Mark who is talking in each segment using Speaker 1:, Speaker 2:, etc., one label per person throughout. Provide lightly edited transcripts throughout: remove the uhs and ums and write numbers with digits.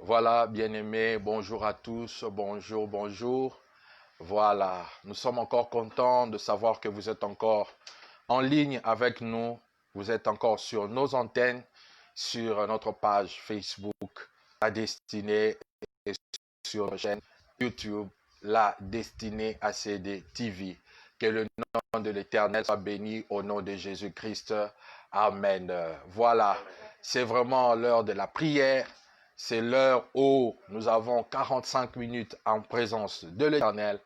Speaker 1: Voilà, bien-aimés, bonjour à tous, bonjour. Voilà, nous sommes encore contents de savoir que vous êtes encore en ligne avec nous. Vous êtes encore sur nos antennes, sur notre page Facebook, La Destinée, et sur notre chaîne YouTube, La Destinée ACD TV. Que le nom de l'Éternel soit béni au nom de Jésus-Christ. Amen. Voilà, c'est vraiment l'heure de la prière. C'est l'heure où nous avons 45 minutes en présence de l'Éternel.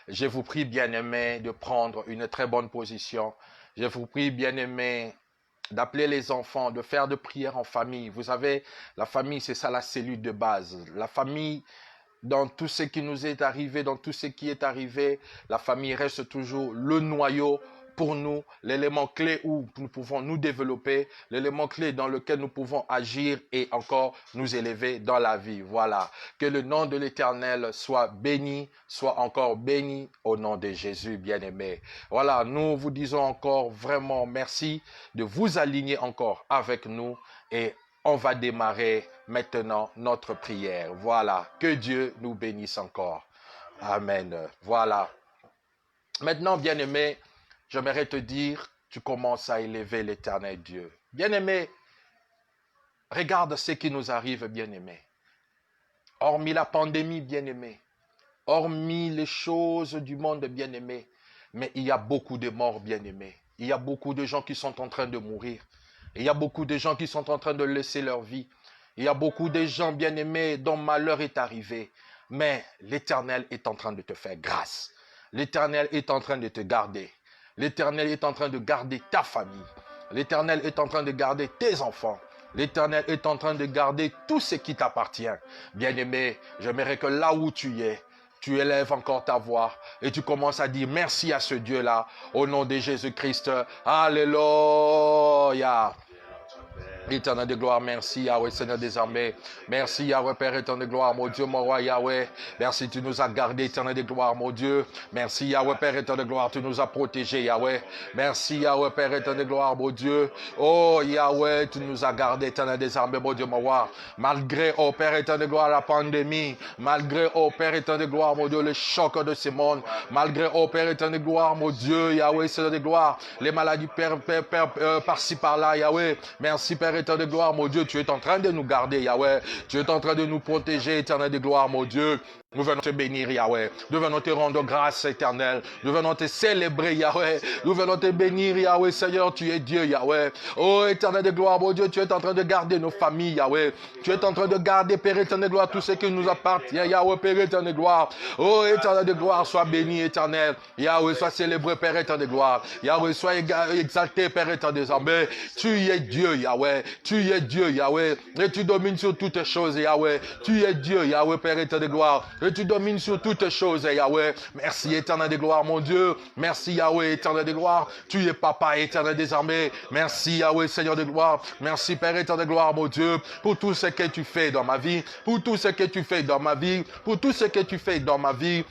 Speaker 1: Je vous prie, bien-aimés, de prendre une très bonne position. Je vous prie, bien-aimés, d'appeler les enfants, de faire de prières en famille. Vous savez, la famille, c'est ça la cellule de base. La famille, dans tout ce qui nous est arrivé, dans tout ce qui est arrivé, la famille reste toujours le noyau pour nous, l'élément clé où nous pouvons nous développer, l'élément clé dans lequel nous pouvons agir et encore nous élever dans la vie. Voilà. Que le nom de l'Éternel soit béni, soit encore béni au nom de Jésus, bien-aimé. Voilà, nous vous disons encore vraiment merci de vous aligner encore avec nous et on va démarrer maintenant notre prière. Voilà, que Dieu nous bénisse encore. Amen. Voilà. Maintenant, bien-aimé, j'aimerais te dire, tu commences à élever l'Éternel Dieu. Bien-aimé, regarde ce qui nous arrive, bien-aimé. Hormis la pandémie, bien-aimé, hormis les choses du monde, bien-aimé, mais il y a beaucoup de morts, bien-aimés. Il y a beaucoup de gens qui sont en train de mourir. Il y a beaucoup de gens qui sont en train de laisser leur vie. Il y a beaucoup de gens, bien-aimés, dont malheur est arrivé. Mais l'Éternel est en train de te faire grâce. L'Éternel est en train de te garder. L'Éternel est en train de garder ta famille. L'Éternel est en train de garder tes enfants. L'Éternel est en train de garder tout ce qui t'appartient. Bien-aimé, j'aimerais que là où tu es, tu élèves encore ta voix et tu commences à dire merci à ce Dieu-là au nom de Jésus-Christ. Alléluia. Éternel de gloire, merci Yahweh, Seigneur des armées. Merci Yahweh, Père éternel de gloire, mon Dieu, mon roi Yahweh. Merci, tu nous as gardés, éternel de gloire, mon Dieu. Merci Yahweh, Père éternel de gloire, tu nous as protégés, Yahweh. Merci Yahweh, Père éternel de gloire, mon Dieu. Oh Yahweh, tu nous as gardés, éternel des armées, mon Dieu, mon roi. Malgré, oh Père éternel de gloire, la pandémie. Malgré, oh Père éternel de gloire, mon Dieu, le choc de ce monde. Malgré, oh Père éternel de gloire, mon Dieu, Yahweh, Seigneur de gloire. Les maladies par-ci, par-là, Yahweh. Merci, Père éternel de gloire, mon Dieu, tu es en train de nous garder, Yahweh. Tu es en train de nous protéger, éternel de gloire, mon Dieu. Nous venons te bénir, Yahweh. Nous venons te rendre grâce éternelle. Nous venons te célébrer, Yahweh. Nous venons te bénir, Yahweh. Seigneur, tu es Dieu, Yahweh. Oh, éternel de gloire, mon Dieu, tu es en train de garder nos familles, Yahweh. Tu es en train de garder, Père éternel de gloire, tout ce qui nous appartient, Yahweh, Père éternel de gloire. Oh, éternel de gloire, sois béni, éternel. Yahweh, sois célébré, Père éternel de gloire. Yahweh, sois exalté, Père éternel des armées. Tu es Dieu, Yahweh. Tu es Dieu, Yahweh. Et tu domines sur toutes choses, Yahweh. Tu es Dieu, Yahweh, Père éternel de gloire. Et tu domines sur toutes choses, Yahweh. Merci, éternel de gloire, mon Dieu. Merci, Yahweh, éternel de gloire. Tu es papa, éternel des armées. Merci, Yahweh, Seigneur de gloire. Merci, Père éternel de gloire, mon Dieu, pour tout ce que tu fais dans ma vie. Pour tout ce que tu fais dans ma vie. Pour tout ce que tu fais dans ma vie.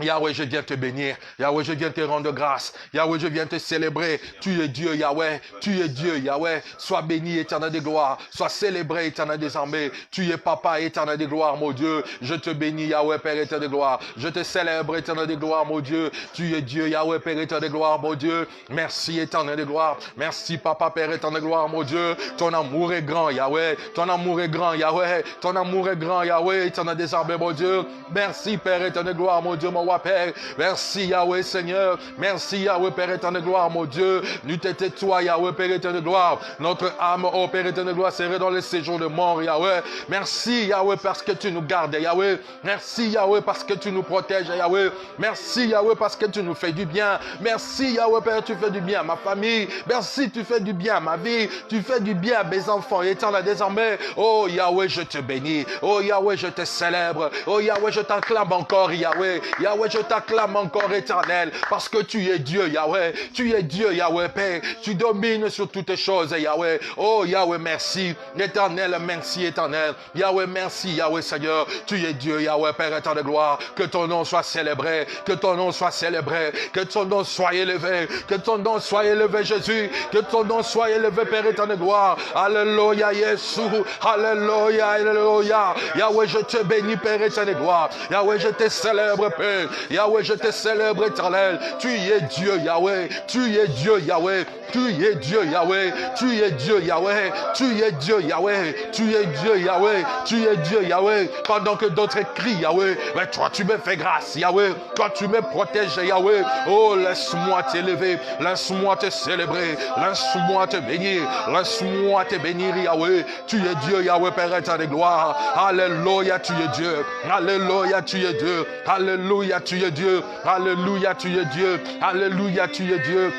Speaker 1: Yahweh, je viens te bénir. Yahweh, je viens te rendre grâce. Yahweh, je viens te célébrer. Tu es Dieu, Yahweh. Tu es Dieu, Yahweh. Sois béni, éternel de gloire. Sois célébré, éternel des armées. Tu es papa, éternel de gloire, mon Dieu. Je te bénis, Yahweh, Père éternel de gloire. Je te célèbre, éternel de gloire, mon Dieu. Tu es Dieu, Yahweh, Père éternel de gloire, mon Dieu. Merci, éternel de gloire. Merci, papa, Père éternel de gloire, mon Dieu. Ton amour est grand, Yahweh. Ton amour est grand, Yahweh. Ton amour est grand, Yahweh, éternel des armées, mon Dieu. Merci, Père éternel de gloire, mon Dieu, mon Père. Merci Yahweh Seigneur. Merci Yahweh Père éternel de gloire, mon Dieu. Nous t'étais toi Yahweh Père éternel de gloire. Notre âme, oh Père éternel de gloire, serait dans les séjours de mort, Yahweh. Merci Yahweh parce que tu nous gardes, Yahweh. Merci Yahweh parce que tu nous protèges, Yahweh. Merci Yahweh parce que tu nous fais du bien. Merci Yahweh Père, tu fais du bien à ma famille. Merci, tu fais du bien à ma vie. Tu fais du bien à mes enfants, éternel désormais. Oh Yahweh, je te bénis. Oh Yahweh, je te célèbre. Oh Yahweh, je t'acclame encore, Yahweh. Yahweh, Yahweh, je t'acclame encore, éternel, parce que tu es Dieu, Yahweh. Tu es Dieu, Yahweh, Père. Tu domines sur toutes choses, Yahweh. Oh, Yahweh, merci. Éternel, merci, éternel. Yahweh, merci, Yahweh, Seigneur. Tu es Dieu, Yahweh, Père éternel de gloire. Que ton nom soit célébré. Que ton nom soit célébré. Que ton nom soit élevé. Que ton nom soit élevé, Jésus. Que ton nom soit élevé, Père éternel de gloire. Alléluia, Yeshua. Alléluia, alléluia. Yahweh, je te bénis, Père éternel de gloire. Yahweh, je te célèbre, Père. Yahweh, je te célèbre, éternel. Tu es Dieu, Yahweh. Tu es Dieu, Yahweh. Tu es Dieu, Yahweh. Tu es Dieu, Yahweh. Tu es Dieu, Yahweh. Tu es Dieu, Yahweh. Tu es Dieu, Yahweh. Pendant que d'autres crient, Yahweh, mais toi, tu me fais grâce, Yahweh. Toi, tu me protèges, Yahweh. Oh, laisse-moi t'élever. Laisse-moi te célébrer. Laisse-moi te bénir. Laisse-moi te bénir, Yahweh. Tu es Dieu, Yahweh, Père éternel de gloire. Alléluia, tu es Dieu. Alléluia, tu es Dieu. Alléluia, tu es Dieu. Alléluia, tu es Dieu. Alléluia, tu es Dieu.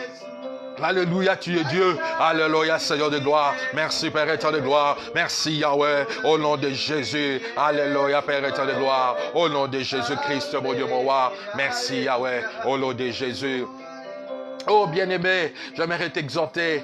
Speaker 1: Alléluia, tu es Dieu. Alléluia, Seigneur de gloire. Merci, Père éternel de gloire. Merci, Yahweh. Au nom de Jésus. Alléluia, Père éternel de gloire. Au nom de Jésus-Christ, mon Dieu, mon roi. Merci, Yahweh. Au nom de Jésus. Oh, bien-aimé, j'aimerais t'exhorter.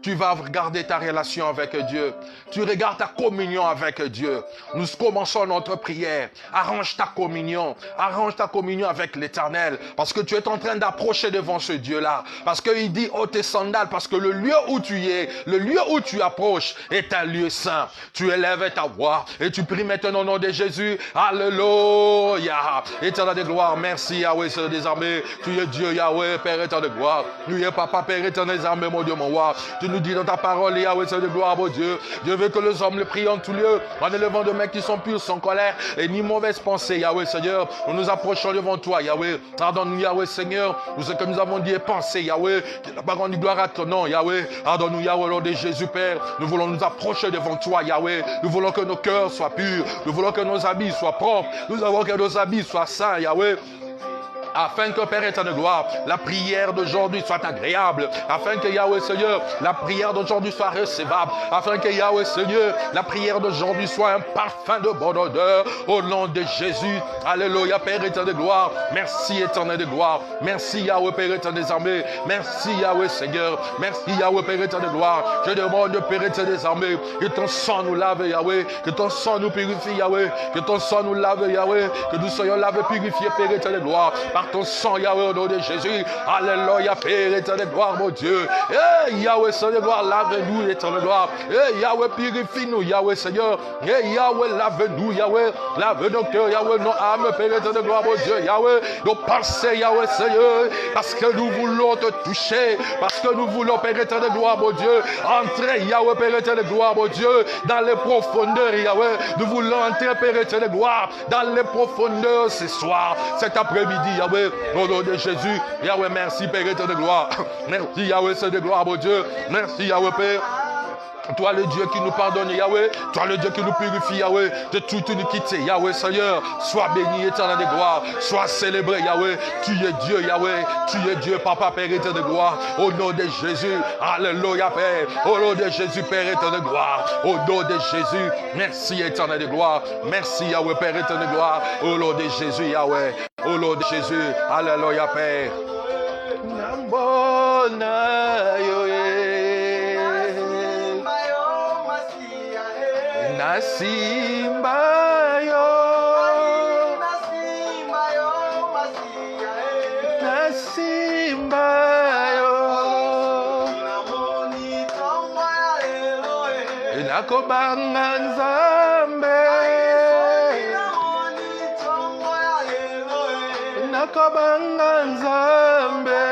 Speaker 1: Tu vas regarder ta relation avec Dieu. Tu regardes ta communion avec Dieu. Nous commençons notre prière. Arrange ta communion. Arrange ta communion avec l'Éternel. Parce que tu es en train d'approcher devant ce Dieu-là. Parce qu'il dit, oh tes sandales, parce que le lieu où tu es, le lieu où tu approches est un lieu saint. Tu élèves ta voix et tu pries maintenant au nom de Jésus. Alléluia. Éternel de gloire, merci Yahweh, Seigneur des armées. Tu es Dieu, Yahweh, Père éternel de gloire. Tu es Papa, Père éternel des armées, mon Dieu, mon roi. Tu nous dis dans ta parole, Yahweh, Seigneur de gloire, mon Dieu. Dieu veut que les hommes le prient en tout lieu, en élevant de mains qui sont pures, sans colère et ni mauvaise pensée, Yahweh, Seigneur. Nous nous approchons devant toi, Yahweh. Pardonne-nous, Yahweh, Seigneur, tout ce que nous avons dit et pensé, Yahweh. Que la parole du gloire à ton nom, Yahweh. Pardonne-nous, Yahweh, au nom de Jésus, Père. Nous voulons nous approcher devant toi, Yahweh. Nous voulons que nos cœurs soient purs. Nous voulons que nos habits soient propres. Nous voulons que nos habits soient saints, Yahweh. Afin que, Père éternel de gloire, la prière d'aujourd'hui soit agréable. Afin que, Yahweh Seigneur, la prière d'aujourd'hui soit recevable. Afin que, Yahweh Seigneur, la prière d'aujourd'hui soit un parfum de bonne odeur. Au nom de Jésus. Alléluia, Père éternel de gloire. Merci, éternel de gloire. Merci, Yahweh, Père éternel des armées. Merci, Yahweh Seigneur. Merci, Yahweh, Père éternel de gloire. Je demande, Père éternel des armées, que ton sang nous lave, Yahweh. Que ton sang nous purifie, Yahweh. Que ton sang nous lave, Yahweh. Que nous soyons lavés, purifiés, Père éternel de gloire. Par ton sang, Yahweh, au nom de Jésus. Alléluia, Père éternel de gloire, mon Dieu. Yahweh, Seigneur de gloire, lave-nous, éternel de gloire. Yahweh, purifie-nous, Yahweh, Seigneur. Yahweh, lave-nous, Yahweh. Lave nos cœurs, Yahweh, nos âmes, Père éternel de gloire, mon Dieu. Yahweh, nos pensées, Yahweh, Seigneur. Parce que nous voulons te toucher. Parce que nous voulons, Père éternel de gloire, mon Dieu. Entrer, Yahweh, Père éternel de gloire, mon Dieu. Dans les profondeurs, Yahweh. Nous voulons entrer, Père éternel de gloire. Dans les profondeurs ce soir, cet après-midi, Yahweh. Au nom de Jésus, Yahweh, merci, Père éternel de gloire. Merci, Yahweh, Seigneur de gloire, mon Dieu. Merci, Yahweh, Père. Toi le Dieu qui nous pardonne, Yahweh. Toi le Dieu qui nous purifie, Yahweh, de toute iniquité, Yahweh, Seigneur. Sois béni, éternel de gloire. Sois célébré, Yahweh. Tu es Dieu, Yahweh. Tu es Dieu, Papa, Père éternel de gloire. Au nom de Jésus. Alléluia, Père. Au nom de Jésus, Père éternel de gloire. Au nom de Jésus. Merci, éternel de gloire. Merci, Yahweh, Père éternel de gloire. Au nom de Jésus, Yahweh. Au nom de Jésus. Alléluia, Père. Nasimba yo, Nasimba yo, nakobanga Nzambe, nakobanga Nzambe.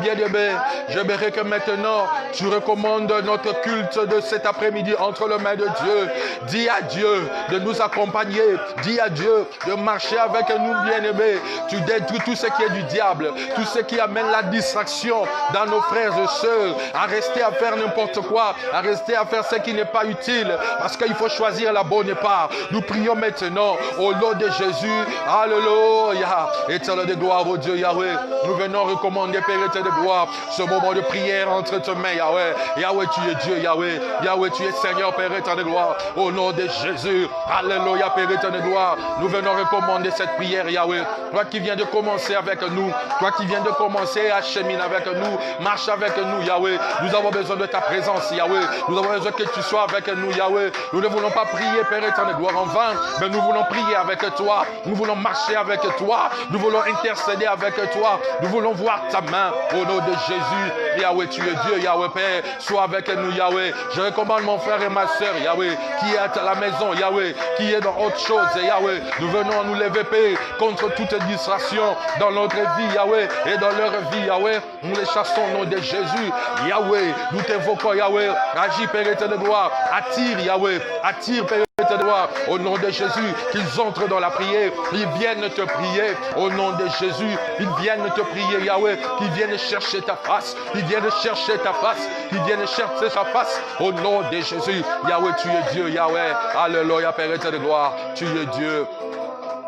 Speaker 1: bien-aimé, j'aimerais que maintenant, tu recommandes notre culte de cet après-midi entre les mains de Dieu. Dis à Dieu de nous accompagner. Dis à Dieu de marcher avec nous, bien-aimés. Tu détruis tout ce qui est du diable, tout ce qui amène la distraction dans nos frères et sœurs, à rester à faire n'importe quoi, à rester à faire ce qui n'est pas utile, parce qu'il faut choisir la bonne part. Nous prions maintenant au nom de Jésus. Alléluia. Éternel de gloire, oh Dieu Yahweh, nous venons recommander, Père éternel de gloire, ce moment de prière entre tes mains, Yahweh. Yahweh, tu es Dieu, Yahweh. Yahweh, tu es Seigneur, Père éternel de gloire. Au nom de Jésus. Alléluia, Père éternel de gloire. Nous venons recommander cette prière, Yahweh. Toi qui viens de commencer avec nous, toi qui viens de commencer à cheminer avec nous, marche avec nous, Yahweh. Nous avons besoin de ta présence, Yahweh. Nous avons besoin que tu sois avec nous, Yahweh. Nous ne voulons pas prier, Père éternel de gloire, en vain, mais nous voulons prier avec toi. Nous voulons marcher avec toi. Nous voulons intercéder avec toi. Nous voulons voir ta main au nom de Jésus. Yahweh, tu es Dieu, Yahweh, Père. Sois avec nous, Yahweh. Je recommande mon frère et ma soeur, Yahweh, qui est à la maison, Yahweh, qui est dans autre chose, Yahweh. Nous venons nous lever, Père, contre toute distraction dans notre vie, Yahweh, et dans leur vie, Yahweh. Nous les chassons au nom de Jésus, Yahweh. Nous t'invoquons, Yahweh. Agis, Père éternel de gloire. Attire, Yahweh. Attire, Père éternel de gloire. Au nom de Jésus, qu'ils entrent dans la prière. Ils viennent te prier. Au nom de Jésus, ils viennent te prier, Yahweh. Qu'ils viennent chercher ta face. Ils viennent chercher ta face. Ils viennent chercher ta face. Au nom de Jésus, Yahweh, tu es Dieu, Yahweh. Alléluia, Père éternel de gloire. Tu es Dieu.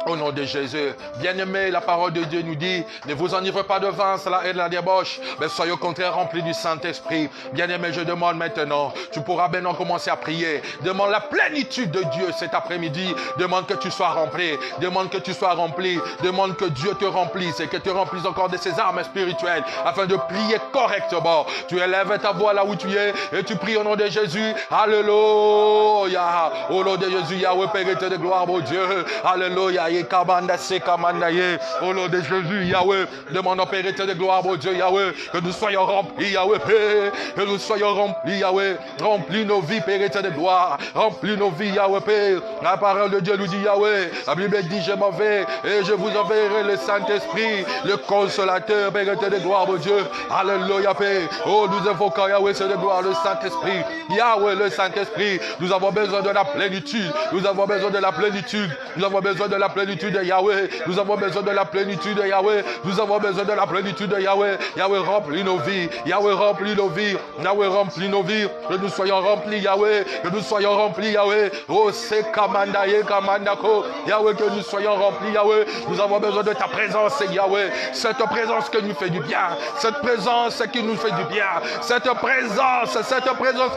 Speaker 1: Au nom de Jésus, bien-aimé, la parole de Dieu nous dit, ne vous enivrez pas de vin, cela est de la débauche, mais soyez au contraire remplis du Saint-Esprit. Bien-aimé, je demande maintenant, tu pourras maintenant commencer à prier. Demande la plénitude de Dieu cet après-midi. Demande que tu sois rempli. Demande que tu sois rempli. Demande que Dieu te remplisse et que tu remplisses encore de ses armes spirituelles afin de prier correctement. Tu élèves ta voix là où tu es et tu pries au nom de Jésus. Alléluia. Au nom de Jésus, Yahweh, Père éternel de gloire, mon Dieu. Alléluia. Au nom de Jésus, Yahweh, demande au Père éternel de gloire, mon Dieu, Yahweh, que nous soyons remplis, Yahweh, Père, que nous soyons remplis, Yahweh, remplis nos vies, Père éternel de gloire, remplis nos vies, Yahweh, Père. La parole de Dieu nous dit, Yahweh, la Bible dit, je m'en vais et je vous enverrai le Saint-Esprit, le consolateur, Père éternel de gloire, mon Dieu. Alléluia, Père. Oh, nous invoquons, Yahweh, c'est de gloire, le Saint-Esprit. Yahweh, le Saint-Esprit. Nous avons besoin de la plénitude. Nous avons besoin de la plénitude. Nous avons besoin de la plénitude de Yahweh. Nous avons besoin de la plénitude de Yahweh. Nous avons besoin de la plénitude de Yahweh. Yahweh, remplis nos vies. Yahweh, remplis nos vies. Yahweh, remplis nos vies. Que nous soyons remplis, Yahweh. Que nous soyons remplis, Yahweh. Oh, c'est Kamandaye, Kamandako. Yahweh, que nous soyons remplis, Yahweh. Nous avons besoin de ta présence, Yahweh. Cette présence qui nous fait du bien. Cette présence qui nous fait du bien. Cette présence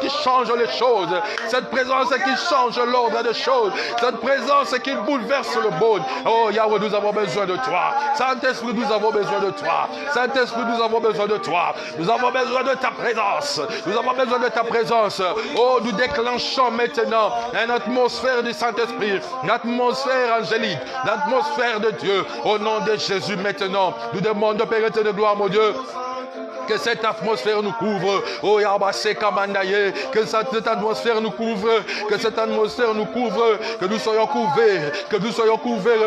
Speaker 1: qui change les choses. Cette présence qui change l'ordre des choses. Cette présence qui bouleverse le monde. Oh Yahweh, nous avons besoin de toi. Saint-Esprit, nous avons besoin de toi. Saint-Esprit, nous avons besoin de toi. Nous avons besoin de ta présence. Nous avons besoin de ta présence. Oh, nous déclenchons maintenant une atmosphère du Saint-Esprit, une atmosphère angélique, une atmosphère de Dieu. Au nom de Jésus maintenant, nous demandons, Père éternel de gloire, mon Dieu, que cette atmosphère nous couvre. Oh Yabase Kamandaye, que cette atmosphère nous couvre, que cette atmosphère nous couvre, que nous soyons couverts,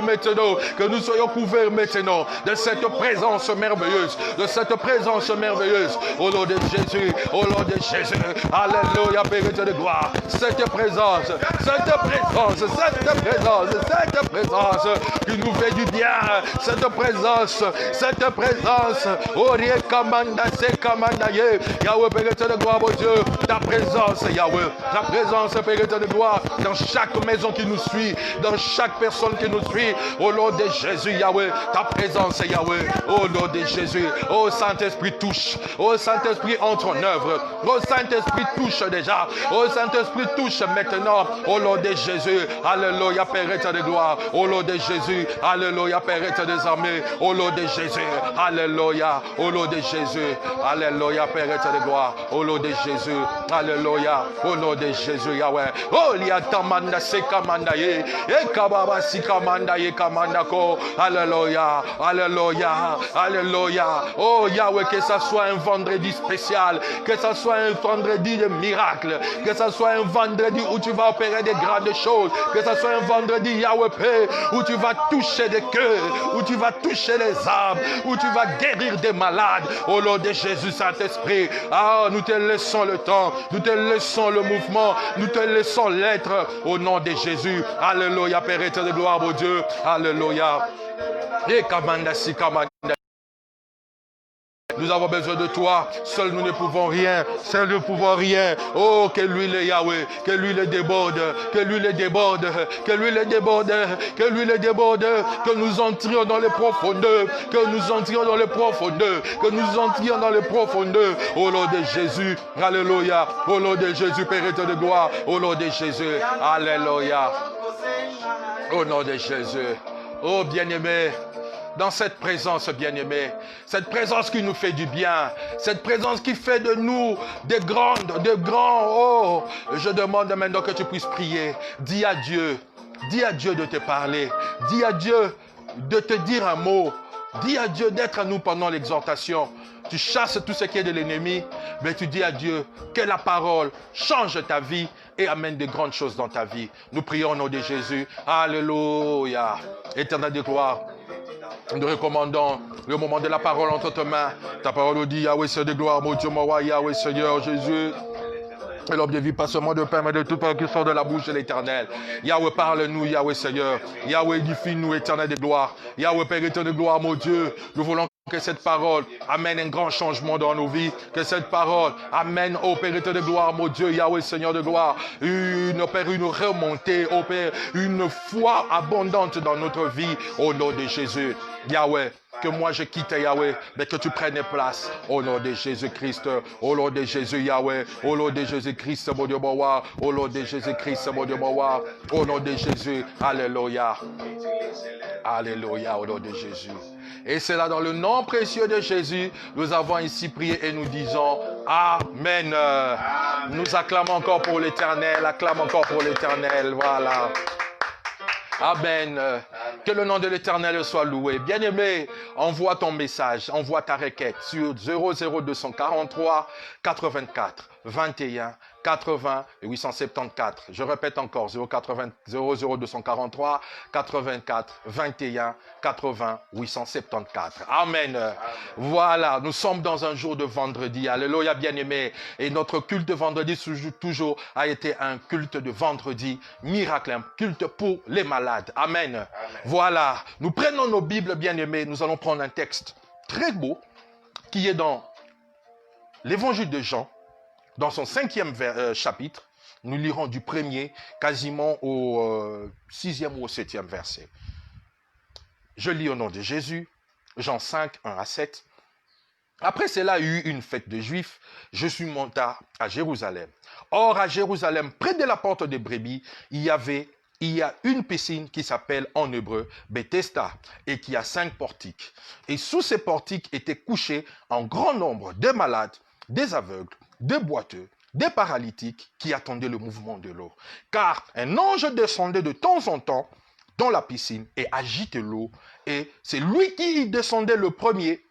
Speaker 1: maintenant, que nous soyons couverts maintenant de cette présence merveilleuse, de cette présence merveilleuse. Au nom de Jésus, au nom de Jésus. Alléluia, Père de gloire. Cette présence qui nous fait du bien, cette présence, oh Kamanda. C'est Kamandaye, Yahweh, Père éternel de gloire, mon Dieu, ta présence, Yahweh, ta présence, Père éternel de gloire, dans chaque maison qui nous suit, dans chaque personne qui nous suit, au nom de Jésus, Yahweh, ta présence, Yahweh, au nom de Jésus, oh Saint-Esprit touche, oh Saint-Esprit entre en œuvre, oh Saint-Esprit touche déjà, oh Saint-Esprit touche maintenant, au nom de Jésus, alléluia, Père éternel de gloire, au nom de Jésus, alléluia, Père éternel des armées, au nom de Jésus, alléluia, au nom de Jésus. Alléluia, Père éternel de gloire, au nom de Jésus, alléluia, au nom de Jésus, Yahweh. Oh, liatamanda sekamandaye, et kababa sikamandaye kamandako, alléluia, alléluia, alléluia. Oh, Yahweh, que ça soit un vendredi spécial, que ça soit un vendredi de miracle, que ça soit un vendredi où tu vas opérer des grandes choses, que ça soit un vendredi, Yahweh, Père, où tu vas toucher des cœurs, où tu vas toucher les âmes, où tu vas guérir des malades, au nom de Jésus, Saint-Esprit. Ah, nous te laissons le temps, nous te laissons le mouvement, nous te laissons l'être au nom de Jésus. Alléluia, Père éternel de gloire, mon Dieu. Alléluia. Et Kamanda si Kamanda. Nous avons besoin de toi. Seuls nous ne pouvons rien. Seuls nous ne pouvons rien. Oh, que l'huile Yahweh, que l'huile déborde, que l'huile déborde, que l'huile déborde, que l'huile déborde, que nous entrions dans les profondeurs, que nous entrions dans les profondeurs, que nous entrions dans les profondeurs. Au nom de Jésus. Alléluia. Au nom de Jésus, Père éternel de gloire. Au nom de Jésus. Alléluia. Au nom de Jésus. Oh, bien-aimé. Dans cette présence, bien-aimés, cette présence qui nous fait du bien, cette présence qui fait de nous des grands, oh, je demande maintenant que tu puisses prier. Dis à Dieu de te parler, dis à Dieu de te dire un mot, dis à Dieu d'être à nous pendant l'exhortation. Tu chasses tout ce qui est de l'ennemi, mais tu dis à Dieu que la parole change ta vie et amène de grandes choses dans ta vie. Nous prions au nom de Jésus. Alléluia. Éternel de gloire. Nous recommandons le moment de la parole entre tes mains. Ta parole nous dit, Yahweh, Seigneur de gloire, mon Dieu, mon roi, Yahweh, Seigneur, Jésus. Et l'homme de vie, pas seulement de pain, mais de tout pain qui sort de la bouche de l'Éternel. Yahweh, parle-nous, Yahweh, Seigneur. Yahweh, édifie-nous, Éternel de gloire. Yahweh, Père éternel de gloire, mon Dieu. Nous voulons que cette parole amène un grand changement dans nos vies. Que cette parole amène, ô Père éternel de gloire, mon Dieu, Yahweh, Seigneur de gloire, une remontée, ô Père, une foi abondante dans notre vie, au nom de Jésus. Yahweh, que moi je quitte Yahweh, mais que tu prennes place au nom de Jésus-Christ, au nom de Jésus Yahweh, au nom de Jésus-Christ, mon Dieu, mon roi, au nom de Jésus-Christ, mon Dieu, mon roi, au nom de Jésus, alléluia, alléluia, au nom de Jésus. Et c'est là dans le nom précieux de Jésus, nous avons ici prié et nous disons Amen. Nous acclamons encore pour l'Éternel, acclame encore pour l'Éternel, voilà. Amen. Que le nom de l'Éternel soit loué. Bien-aimé, envoie ton message, envoie ta requête sur 00243 84 21 80 874. Je répète encore, 00243 84 21 80 874. Amen. Voilà, nous sommes dans un jour de vendredi. Alléluia, bien-aimé. Et notre culte de vendredi toujours a été un culte de vendredi miracle, un culte pour les malades. Amen. Amen. Voilà, nous prenons nos Bibles, bien-aimés. Nous allons prendre un texte très beau qui est dans l'évangile de Jean. Dans son 5e chapitre, nous lirons du 1er quasiment au 6e ou au 7e verset. Je lis au nom de Jésus, Jean 5, 1 à 7. Après cela, il y eut une fête de Juifs. Je suis monté à Jérusalem. Or, à Jérusalem, près de la porte des brebis, il y a une piscine qui s'appelle en hébreu Bethesda et qui a 5 portiques. Et sous ces portiques étaient couchés un grand nombre de malades, des aveugles, des boiteux, des paralytiques qui attendaient le mouvement de l'eau. Car un ange descendait de temps en temps dans la piscine et agitait l'eau. Et c'est lui qui y descendait le premier,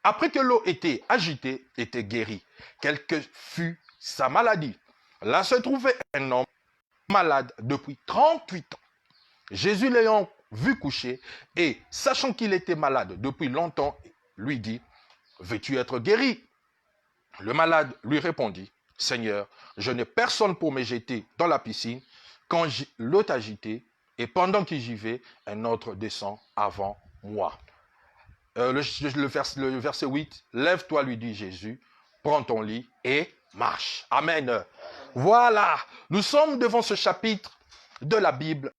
Speaker 1: après que l'eau était agitée, était guéri. Quelle que fût sa maladie. Là se trouvait un homme malade depuis 38 ans. Jésus l'ayant vu coucher et sachant qu'il était malade depuis longtemps, lui dit, « Veux-tu être guéri ?» Le malade lui répondit, « Seigneur, je n'ai personne pour me jeter dans la piscine quand l'eau est agitée, et pendant que j'y vais, un autre descend avant moi. » Le verset 8, « Lève-toi, lui dit Jésus, prends ton lit et marche. » Amen. Voilà, nous sommes devant ce chapitre de la Bible,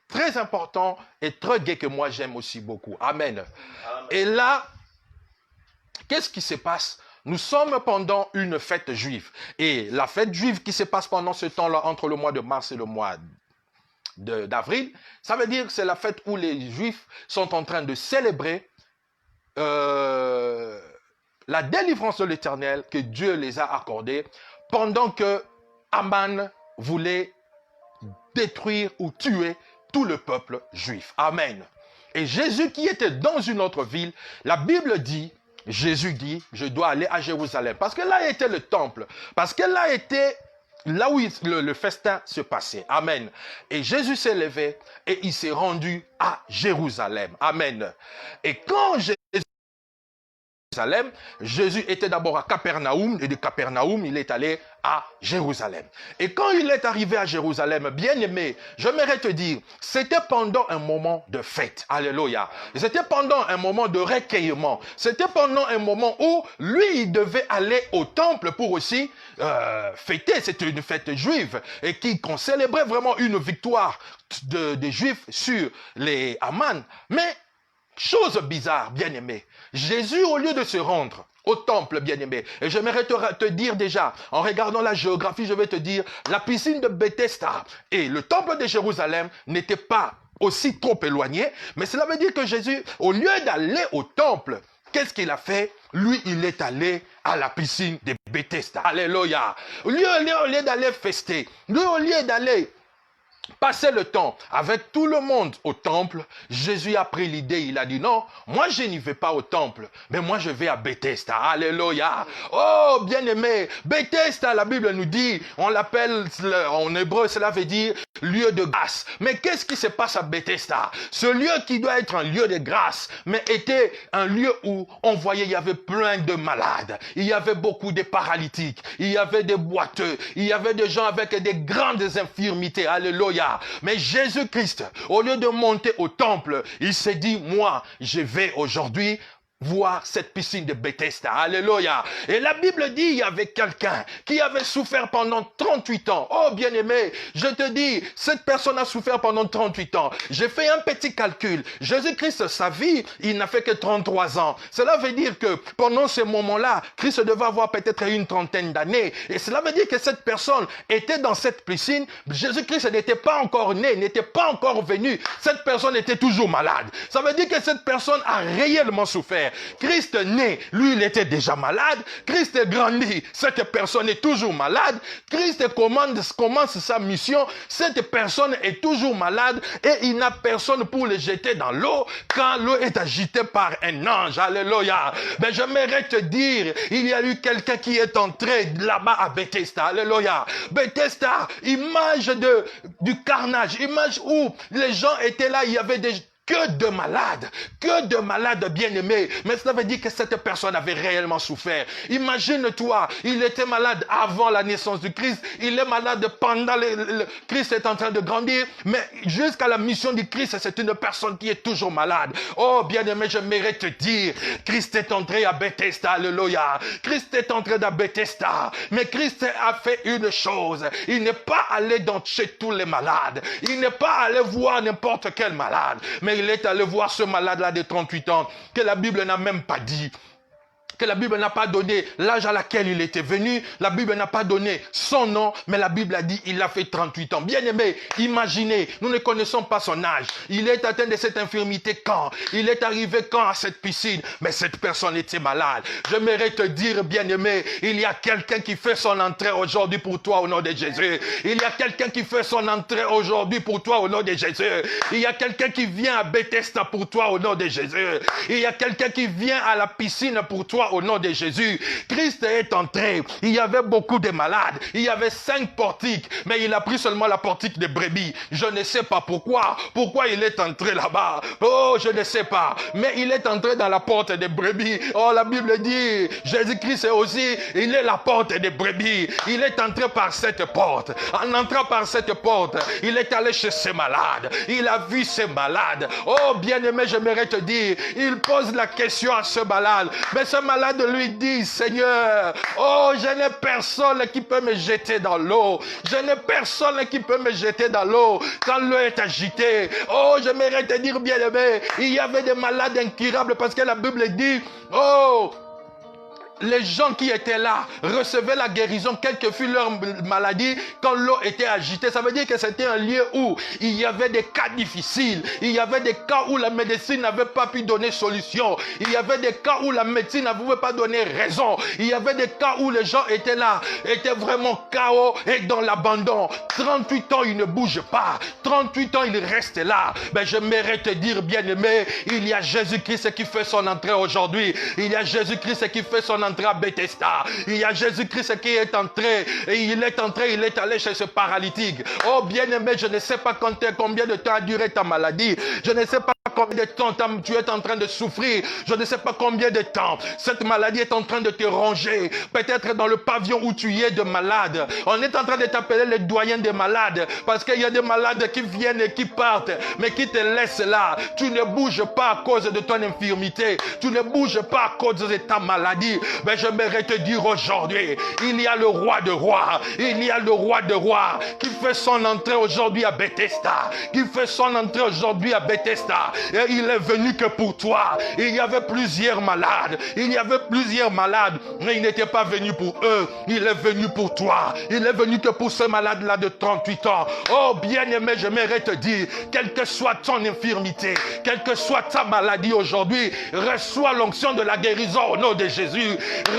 Speaker 1: très important et très gai que moi j'aime aussi beaucoup. Amen. Amen. Et là, qu'est-ce qui se passe? Nous sommes pendant une fête juive. Et la fête juive qui se passe pendant ce temps-là, entre le mois de mars et le mois d'avril, ça veut dire que c'est la fête où les Juifs sont en train de célébrer la délivrance de l'Éternel que Dieu les a accordée pendant que Aman voulait détruire ou tuer tout le peuple juif. Amen. Et Jésus qui était dans une autre ville, la Bible dit, Jésus dit, je dois aller à Jérusalem. Parce que là était le temple. Parce que là était là où le festin se passait. Amen. Et Jésus s'est levé et il s'est rendu à Jérusalem. Amen. Et quand Jésus Jérusalem. Jésus était d'abord à Capernaum, et de Capernaum, il est allé à Jérusalem. Et quand il est arrivé à Jérusalem, bien-aimé, j'aimerais te dire, c'était pendant un moment de fête. Alléluia. C'était pendant un moment de recueillement. C'était pendant un moment où lui, il devait aller au temple pour aussi fêter. C'était une fête juive et qu'on célébrait vraiment une victoire des Juifs sur les Aman. Mais chose bizarre, bien-aimé, Jésus, au lieu de se rendre au temple, bien-aimé, et j'aimerais te dire déjà, en regardant la géographie, je vais te dire, la piscine de Bethesda et le temple de Jérusalem n'étaient pas aussi trop éloignés, mais cela veut dire que Jésus, au lieu d'aller au temple, qu'est-ce qu'il a fait? Lui, il est allé à la piscine de Bethesda. Alléluia. Au lieu d'aller fester, lui, au lieu d'aller passer le temps avec tout le monde au temple, Jésus a pris l'idée, il a dit non, moi je n'y vais pas au temple, mais moi je vais à Bethesda. Alléluia. Oh bien-aimé, Bethesda, la Bible nous dit, on l'appelle en hébreu, cela veut dire lieu de grâce. Mais qu'est-ce qui se passe à Bethesda? Ce lieu qui doit être un lieu de grâce, mais était un lieu où on voyait, il y avait plein de malades, il y avait beaucoup de paralytiques, il y avait des boiteux, il y avait des gens avec des grandes infirmités. Alléluia. Mais Jésus-Christ, au lieu de monter au temple, il s'est dit, moi, je vais aujourd'hui voir cette piscine de Bethesda. Alléluia. Et la Bible dit, il y avait quelqu'un qui avait souffert pendant 38 ans. Oh, bien-aimé, je te dis, cette personne a souffert pendant 38 ans. J'ai fait un petit calcul. Jésus-Christ, sa vie, il n'a fait que 33 ans. Cela veut dire que pendant ce moment-là, Christ devait avoir peut-être une trentaine d'années. Et cela veut dire que cette personne était dans cette piscine. Jésus-Christ n'était pas encore né, n'était pas encore venu. Cette personne était toujours malade. Ça veut dire que cette personne a réellement souffert. Christ né, lui il était déjà malade. Christ grandit, cette personne est toujours malade. Christ commence sa mission, cette personne est toujours malade et il n'a personne pour le jeter dans l'eau quand l'eau est agitée par un ange. Alléluia. Mais j'aimerais te dire, il y a eu quelqu'un qui est entré là-bas à Bethesda. Alléluia. Bethesda, image du carnage, image où les gens étaient là, il y avait que de malades bien-aimés. Mais cela veut dire que cette personne avait réellement souffert. Imagine-toi, il était malade avant la naissance du Christ, il est malade pendant le Christ est en train de grandir, mais jusqu'à la mission du Christ, c'est une personne qui est toujours malade. Oh bien-aimé, j'aimerais te dire, Christ est entré à Bethesda, alléluia. Christ est entré à Bethesda, mais Christ a fait une chose, il n'est pas allé chez tous les malades, il n'est pas allé voir n'importe quel malade, mais il est allé voir ce malade-là de 38 ans, que la Bible n'a même pas dit, que la Bible n'a pas donné l'âge à laquelle il était venu, la Bible n'a pas donné son nom, mais la Bible a dit il a fait 38 ans. Bien aimé, imaginez, nous ne connaissons pas son âge. Il est atteint de cette infirmité quand? Il est arrivé quand à cette piscine? Mais cette personne était malade. J'aimerais te dire, bien aimé, il y a quelqu'un qui fait son entrée aujourd'hui pour toi au nom de Jésus. Il y a quelqu'un qui fait son entrée aujourd'hui pour toi au nom de Jésus. Il y a quelqu'un qui vient à Bethesda pour toi au nom de Jésus. Il y a quelqu'un qui vient à la piscine pour toi au nom de Jésus. Christ est entré. Il y avait beaucoup de malades. Il y avait 5 portiques, mais il a pris seulement la portique de brebis. Je ne sais pas pourquoi. Pourquoi il est entré là-bas? Oh, je ne sais pas. Mais il est entré dans la porte des brebis. Oh, la Bible dit, Jésus-Christ est aussi, il est la porte des brebis. Il est entré par cette porte. En entrant par cette porte, il est allé chez ces malades. Il a vu ces malades. Oh, bien-aimé, j'aimerais te dire, il pose la question à ce malade. Mais ce malade lui dit, Seigneur, oh, je n'ai personne qui peut me jeter dans l'eau. Je n'ai personne qui peut me jeter dans l'eau quand l'eau est agitée. Oh, j'aimerais te dire, bien-aimé, il y avait des malades incurables parce que la Bible dit, oh, les gens qui étaient là recevaient la guérison, quelle que fût leur maladie, quand l'eau était agitée. Ça veut dire que c'était un lieu où il y avait des cas difficiles. Il y avait des cas où la médecine n'avait pas pu donner solution. Il y avait des cas où la médecine ne pouvait pas donner raison. Il y avait des cas où les gens étaient là, étaient vraiment chaos et dans l'abandon. 38 ans, ils ne bougent pas. 38 ans, ils restent là. Mais j'aimerais te dire, bien-aimé, il y a Jésus-Christ qui fait son entrée aujourd'hui. Il y a Jésus-Christ qui fait son entrée à Bethesda. Il y a Jésus-Christ qui est entré et il est allé chez ce paralytique. Oh bien-aimé, je ne sais pas combien de temps a duré ta maladie. Je ne sais pas combien de temps tu es en train de souffrir. Je ne sais pas combien de temps. Cette maladie est en train de te ronger. Peut-être dans le pavillon où tu es de malade. On est en train de t'appeler le doyen des malades. Parce qu'il y a des malades qui viennent et qui partent. Mais qui te laissent là. Tu ne bouges pas à cause de ton infirmité. Tu ne bouges pas à cause de ta maladie. Mais j'aimerais te dire aujourd'hui, il y a le roi de rois. Il y a le roi de rois qui fait son entrée aujourd'hui à Bethesda. Qui fait son entrée aujourd'hui à Bethesda. Et il est venu que pour toi. Il y avait plusieurs malades. Il y avait plusieurs malades. Mais il n'était pas venu pour eux. Il est venu pour toi. Il est venu que pour ce malade-là de 38 ans. Oh, bien-aimé, j'aimerais te dire, quelle que soit ton infirmité, quelle que soit ta maladie aujourd'hui, reçois l'onction de la guérison au nom de Jésus.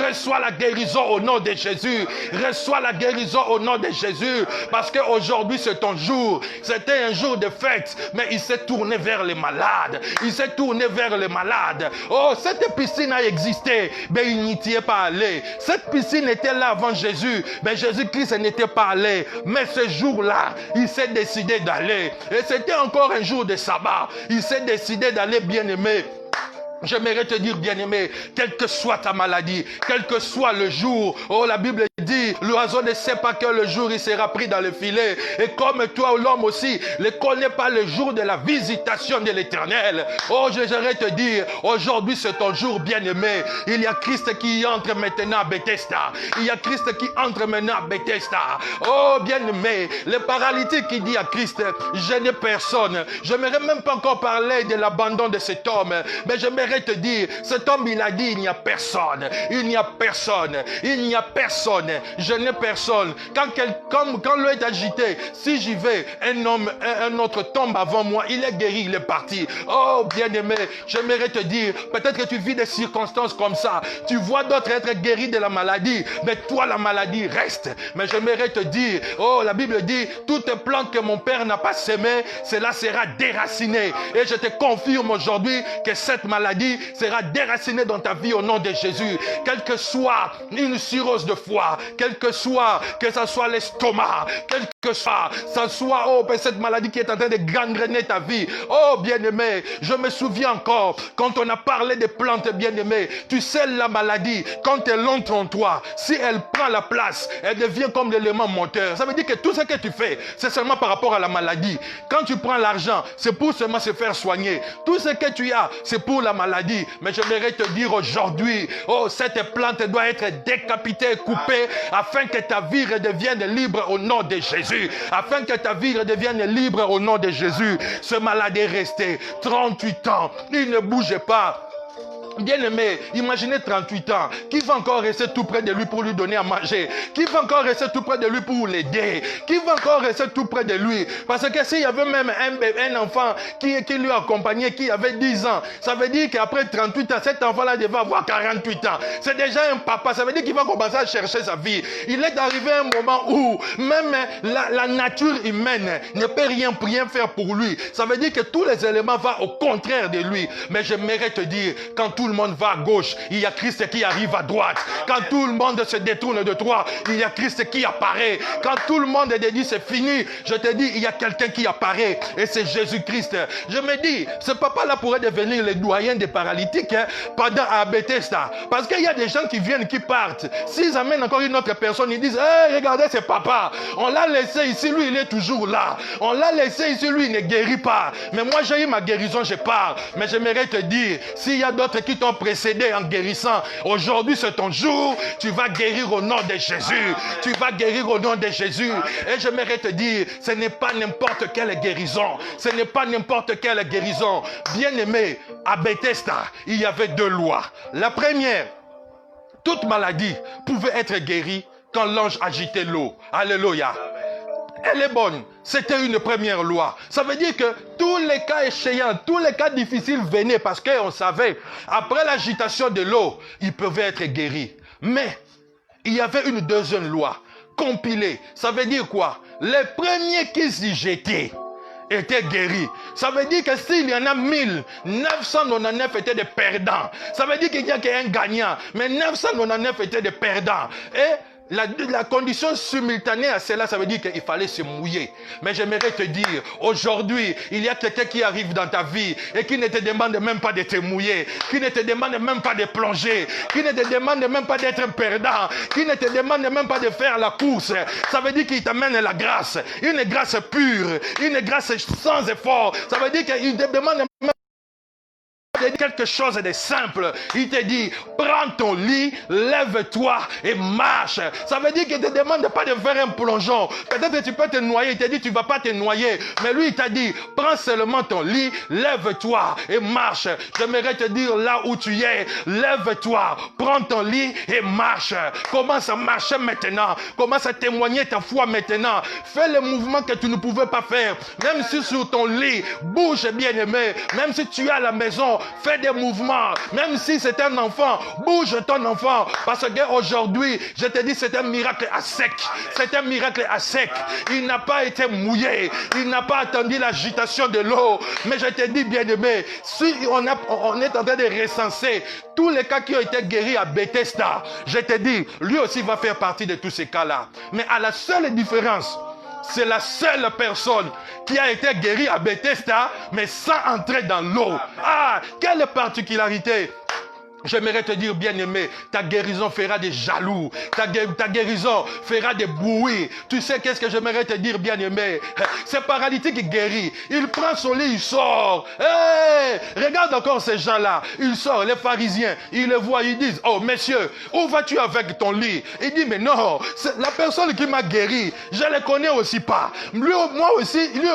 Speaker 1: Reçois la guérison au nom de Jésus. Reçois la guérison au nom de Jésus. Parce qu'aujourd'hui, c'est ton jour. C'était un jour de fête. Mais il s'est tourné vers les malades. Il s'est tourné vers les malades. Oh, cette piscine a existé, mais il n'y était pas allé. Cette piscine était là avant Jésus, mais Jésus-Christ n'était pas allé. Mais ce jour-là, il s'est décidé d'aller. Et c'était encore un jour de sabbat. Il s'est décidé d'aller, bien-aimé. J'aimerais te dire, bien-aimé, quelle que soit ta maladie, quel que soit le jour, oh, la Bible dit, l'oiseau ne sait pas que le jour il sera pris dans le filet. Et comme toi, l'homme aussi, ne connaît pas le jour de la visitation de l'Éternel. Oh, j'aimerais te dire, aujourd'hui c'est ton jour, bien-aimé. Il y a Christ qui entre maintenant à Bethesda. Il y a Christ qui entre maintenant à Bethesda. Oh, bien-aimé, le paralytique qui dit à Christ, je n'ai personne. Je n'aimerais même pas encore parler de l'abandon de cet homme, mais j'aimerais te dire, cet homme il a dit, il n'y a personne, il n'y a personne, il n'y a personne, je n'ai personne. Quand l'eau est agité, si j'y vais, un autre tombe avant moi, il est guéri, il est parti. Oh, bien-aimé, j'aimerais te dire, peut-être que tu vis des circonstances comme ça, tu vois d'autres être guéris de la maladie, mais toi la maladie reste. Mais j'aimerais te dire, oh, la Bible dit, toute plante que mon père n'a pas sémée, cela sera déraciné. Et je te confirme aujourd'hui que cette maladie sera déracinée dans ta vie au nom de Jésus. Quelle que soit une cirrhose de foie, quel que soit, que ce soit l'estomac, quel que soit, oh, cette maladie qui est en train de gangréner ta vie. Oh, bien-aimé, je me souviens encore, quand on a parlé des plantes, bien-aimé, tu sais la maladie, quand elle entre en toi, si elle prend la place, elle devient comme l'élément moteur. Ça veut dire que tout ce que tu fais, c'est seulement par rapport à la maladie. Quand tu prends l'argent, c'est pour seulement se faire soigner. Tout ce que tu as, c'est pour la maladie. Mais j'aimerais te dire aujourd'hui, oh, cette plante doit être décapitée, coupée, afin que ta vie redevienne libre au nom de Jésus. Afin que ta vie redevienne libre au nom de Jésus. Ce malade est resté 38 ans. Il ne bougeait pas. Bien-aimé, imaginez 38 ans, qui va encore rester tout près de lui pour lui donner à manger, qui va encore rester tout près de lui pour l'aider, qui va encore rester tout près de lui. Parce que s'il y avait même un enfant qui lui accompagnait, qui avait 10 ans, ça veut dire qu'après 38 ans, cet enfant-là devait avoir 48 ans. C'est déjà un papa, ça veut dire qu'il va commencer à chercher sa vie. Il est arrivé un moment où même la nature humaine ne peut rien faire pour lui. Ça veut dire que tous les éléments vont au contraire de lui. Mais j'aimerais te dire, quand tout le monde va à gauche, il y a Christ qui arrive à droite. Quand tout le monde se détourne de toi, il y a Christ qui apparaît. Quand tout le monde te dit c'est fini, je te dis il y a quelqu'un qui apparaît et c'est Jésus-Christ. Je me dis, ce papa-là pourrait devenir le doyen des paralytiques pendant à Bethesda. Parce qu'il y a des gens qui viennent, qui partent. S'ils amènent encore une autre personne, ils disent, hey, regardez, c'est papa. On l'a laissé ici, lui, il est toujours là. On l'a laissé ici, lui, il ne guérit pas. Mais moi, j'ai eu ma guérison, je pars. Mais j'aimerais te dire, s'il y a d'autres qui t'ont précédé en guérissant, aujourd'hui, c'est ton jour. Tu vas guérir au nom de Jésus. Tu vas guérir au nom de Jésus. Et j'aimerais te dire, ce n'est pas n'importe quelle guérison. Ce n'est pas n'importe quelle guérison. Bien-aimé, à Bethesda, il y avait 2 lois. La première, toute maladie pouvait être guérie quand l'ange agitait l'eau. Alléluia. Elle est bonne. C'était une première loi. Ça veut dire que tous les cas échéants, tous les cas difficiles venaient parce qu'on savait, après l'agitation de l'eau, ils pouvaient être guéris. Mais il y avait une deuxième loi, compilée. Ça veut dire quoi? Les premiers qui s'y jetaient étaient guéris. Ça veut dire que s'il y en a 1999 étaient des perdants. Ça veut dire qu'il n'y a qu'un gagnant. Mais 999 étaient des perdants. Et La condition simultanée à cela, ça veut dire qu'il fallait se mouiller. Mais j'aimerais te dire, aujourd'hui, il y a quelqu'un qui arrive dans ta vie et qui ne te demande même pas de te mouiller, qui ne te demande même pas de plonger, qui ne te demande même pas d'être perdant, qui ne te demande même pas de faire la course. Ça veut dire qu'il t'amène la grâce, une grâce pure, une grâce sans effort. Ça veut dire qu'il te demande même quelque chose de simple. Il te dit, prends ton lit, lève-toi et marche. Ça veut dire qu'il ne te demande pas de faire un plongeon. Peut-être que tu peux te noyer. Il te dit, tu ne vas pas te noyer. Mais lui, il t'a dit, prends seulement ton lit, lève-toi et marche. J'aimerais te dire, là où tu es, lève-toi, prends ton lit et marche. Commence à marcher maintenant. Commence à témoigner ta foi maintenant. Fais le mouvement que tu ne pouvais pas faire. Même si sur ton lit, bouge bien aimé. Même si tu es à la maison, fais des mouvements. Même si c'est un enfant, bouge ton enfant. Parce qu'aujourd'hui, je te dis, c'est un miracle à sec. C'est un miracle à sec. Il n'a pas été mouillé. Il n'a pas attendu l'agitation de l'eau. Mais je te dis, bien-aimé, si on est en train de recenser tous les cas qui ont été guéris à Bethesda, je te dis, lui aussi va faire partie de tous ces cas-là. Mais à la seule différence, c'est la seule personne qui a été guérie à Bethesda, mais sans entrer dans l'eau. Ah, quelle particularité! J'aimerais te dire, bien-aimé, ta guérison fera des jaloux. Ta guérison fera des bruits. Tu sais qu'est-ce que j'aimerais te dire, bien-aimé? C'est paralytique qui guérit. Il prend son lit, il sort. Hey, regarde encore ces gens-là. Ils sortent, les pharisiens. Ils le voient, ils disent, oh, monsieur, où vas-tu avec ton lit? Il dit, mais non, c'est la personne qui m'a guéri, je ne le connais aussi pas. Lui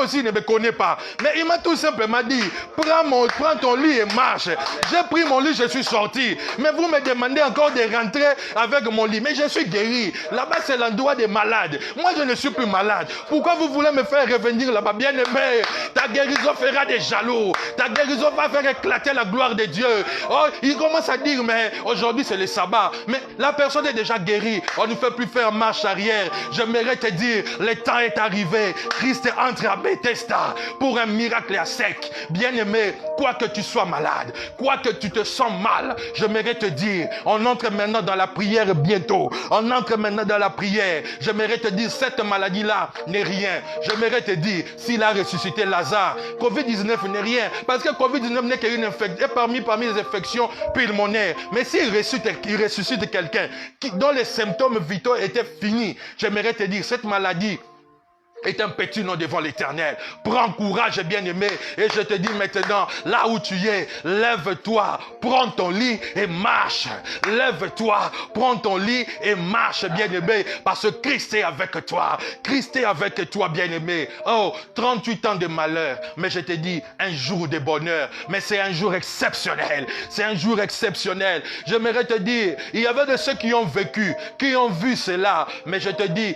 Speaker 1: aussi ne me connaît pas. Mais il m'a tout simplement dit, prends ton lit et marche. J'ai pris mon lit, je suis sorti. Mais vous me demandez encore de rentrer avec mon lit. Mais je suis guéri. Là-bas, c'est l'endroit des malades. Moi, je ne suis plus malade. Pourquoi vous voulez me faire revenir là-bas? Bien-aimé, ta guérison fera des jaloux. Ta guérison va faire éclater la gloire de Dieu. Oh, il commence à dire, mais aujourd'hui, c'est le sabbat. Mais la personne est déjà guérie. On ne fait plus faire marche arrière. J'aimerais te dire, le temps est arrivé. Christ entre à Bethesda pour un miracle à sec. Bien-aimé, quoi que tu sois malade, quoi que tu te sens mal, j'aimerais te dire, on entre maintenant dans la prière bientôt. On entre maintenant dans la prière. J'aimerais te dire, cette maladie-là n'est rien. J'aimerais te dire, s'il a ressuscité Lazare, Covid-19 n'est rien. Parce que Covid-19 n'est qu'une infection, parmi les infections pulmonaires. Mais s'il ressuscite quelqu'un dont les symptômes vitaux étaient finis, j'aimerais te dire, cette maladie est un petit nom devant l'Éternel. Prends courage, bien-aimé, et je te dis maintenant, là où tu es, lève-toi, prends ton lit et marche. Lève-toi, prends ton lit et marche, bien-aimé, parce que Christ est avec toi. Christ est avec toi, bien-aimé. Oh, 38 ans de malheur, mais je te dis, un jour de bonheur, mais c'est un jour exceptionnel. C'est un jour exceptionnel. J'aimerais te dire, il y avait de ceux qui ont vécu, qui ont vu cela, mais je te dis,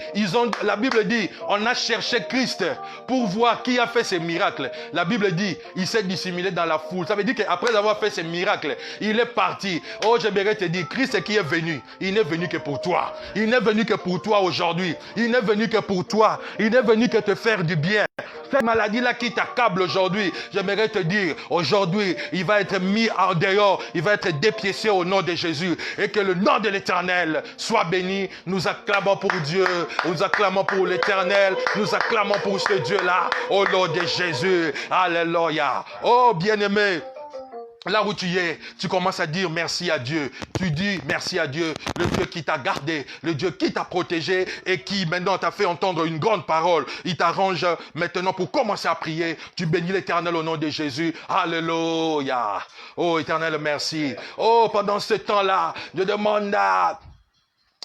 Speaker 1: la Bible dit, on a cherché Christ pour voir qui a fait ces miracles. La Bible dit, il s'est dissimulé dans la foule. Ça veut dire qu'après avoir fait ces miracles, il est parti. Oh, j'aimerais te dire, Christ qui est venu, il n'est venu que pour toi. Il n'est venu que pour toi aujourd'hui. Il n'est venu que pour toi. Il n'est venu que te faire du bien. Cette maladie-là qui t'accable aujourd'hui, j'aimerais te dire, aujourd'hui, il va être mis en dehors, il va être dépiécé au nom de Jésus. Et que le nom de l'Éternel soit béni. Nous acclamons pour Dieu, nous acclamons pour l'Éternel, nous acclamons pour ce Dieu-là, au nom de Jésus. Alléluia. Oh, bien-aimé, là où tu es, tu commences à dire merci à Dieu. Tu dis merci à Dieu, le Dieu qui t'a gardé, le Dieu qui t'a protégé et qui maintenant t'a fait entendre une grande parole. Il t'arrange maintenant pour commencer à prier. Tu bénis l'Éternel au nom de Jésus. Alléluia. Oh, Éternel, merci. Oh, pendant ce temps-là, je demande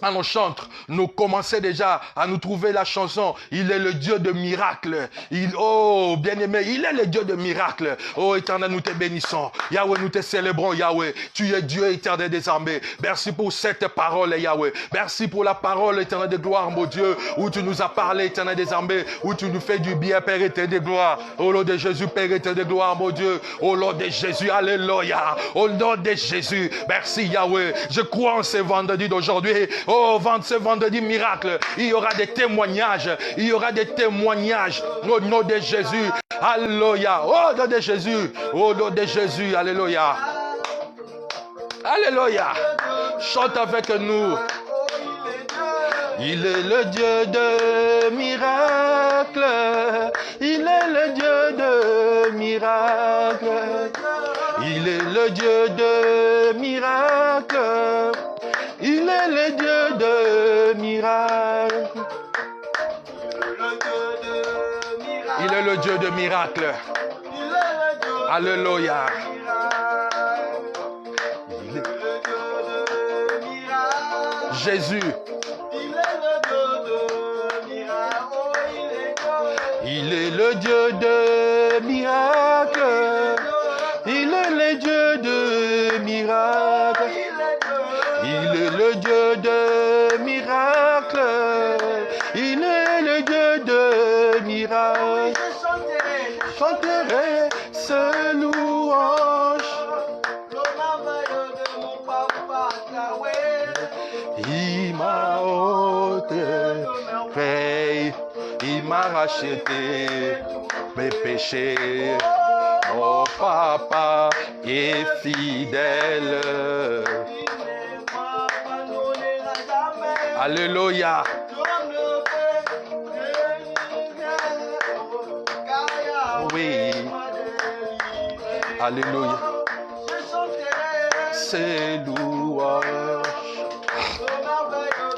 Speaker 1: à nos chantres, nous commençons déjà à nous trouver la chanson. Il est le Dieu de miracles. Oh, bien-aimé, il est le Dieu de miracles. Oh, Éternel, nous te bénissons. Yahweh, nous te célébrons, Yahweh. Tu es Dieu éternel des armées. Merci pour cette parole, Yahweh. Merci pour la parole, Éternel de gloire, mon Dieu, où tu nous as parlé, Éternel des armées, où tu nous fais du bien, Père éternel de gloire. Au nom de Jésus, Père éternel de gloire, mon Dieu. Au nom de Jésus, alléluia. Au nom de Jésus, merci, Yahweh. Je crois en ce vendredi d'aujourd'hui. Oh, ce vendredi miracle, il y aura des témoignages. Il y aura des témoignages au nom de Jésus. Alléluia. Au nom de Jésus. Au nom de Jésus. Alléluia. Alléluia. Chante avec nous. Il est le Dieu de miracles. Il est le Dieu de miracles. Il est le Dieu de miracles. Il est le Dieu de miracles. Il est le Dieu de miracles. Alléluia. Jésus. Il est le Dieu de miracles. Il est le Dieu de miracles. Il est le Dieu de miracles. Il est le Dieu de miracles. Chanterai ce louange. Il m'a ôté, il m'a racheté mes péchés. Mon papa est fidèle. Alléluia. Oui. Alléluia. C'est louange.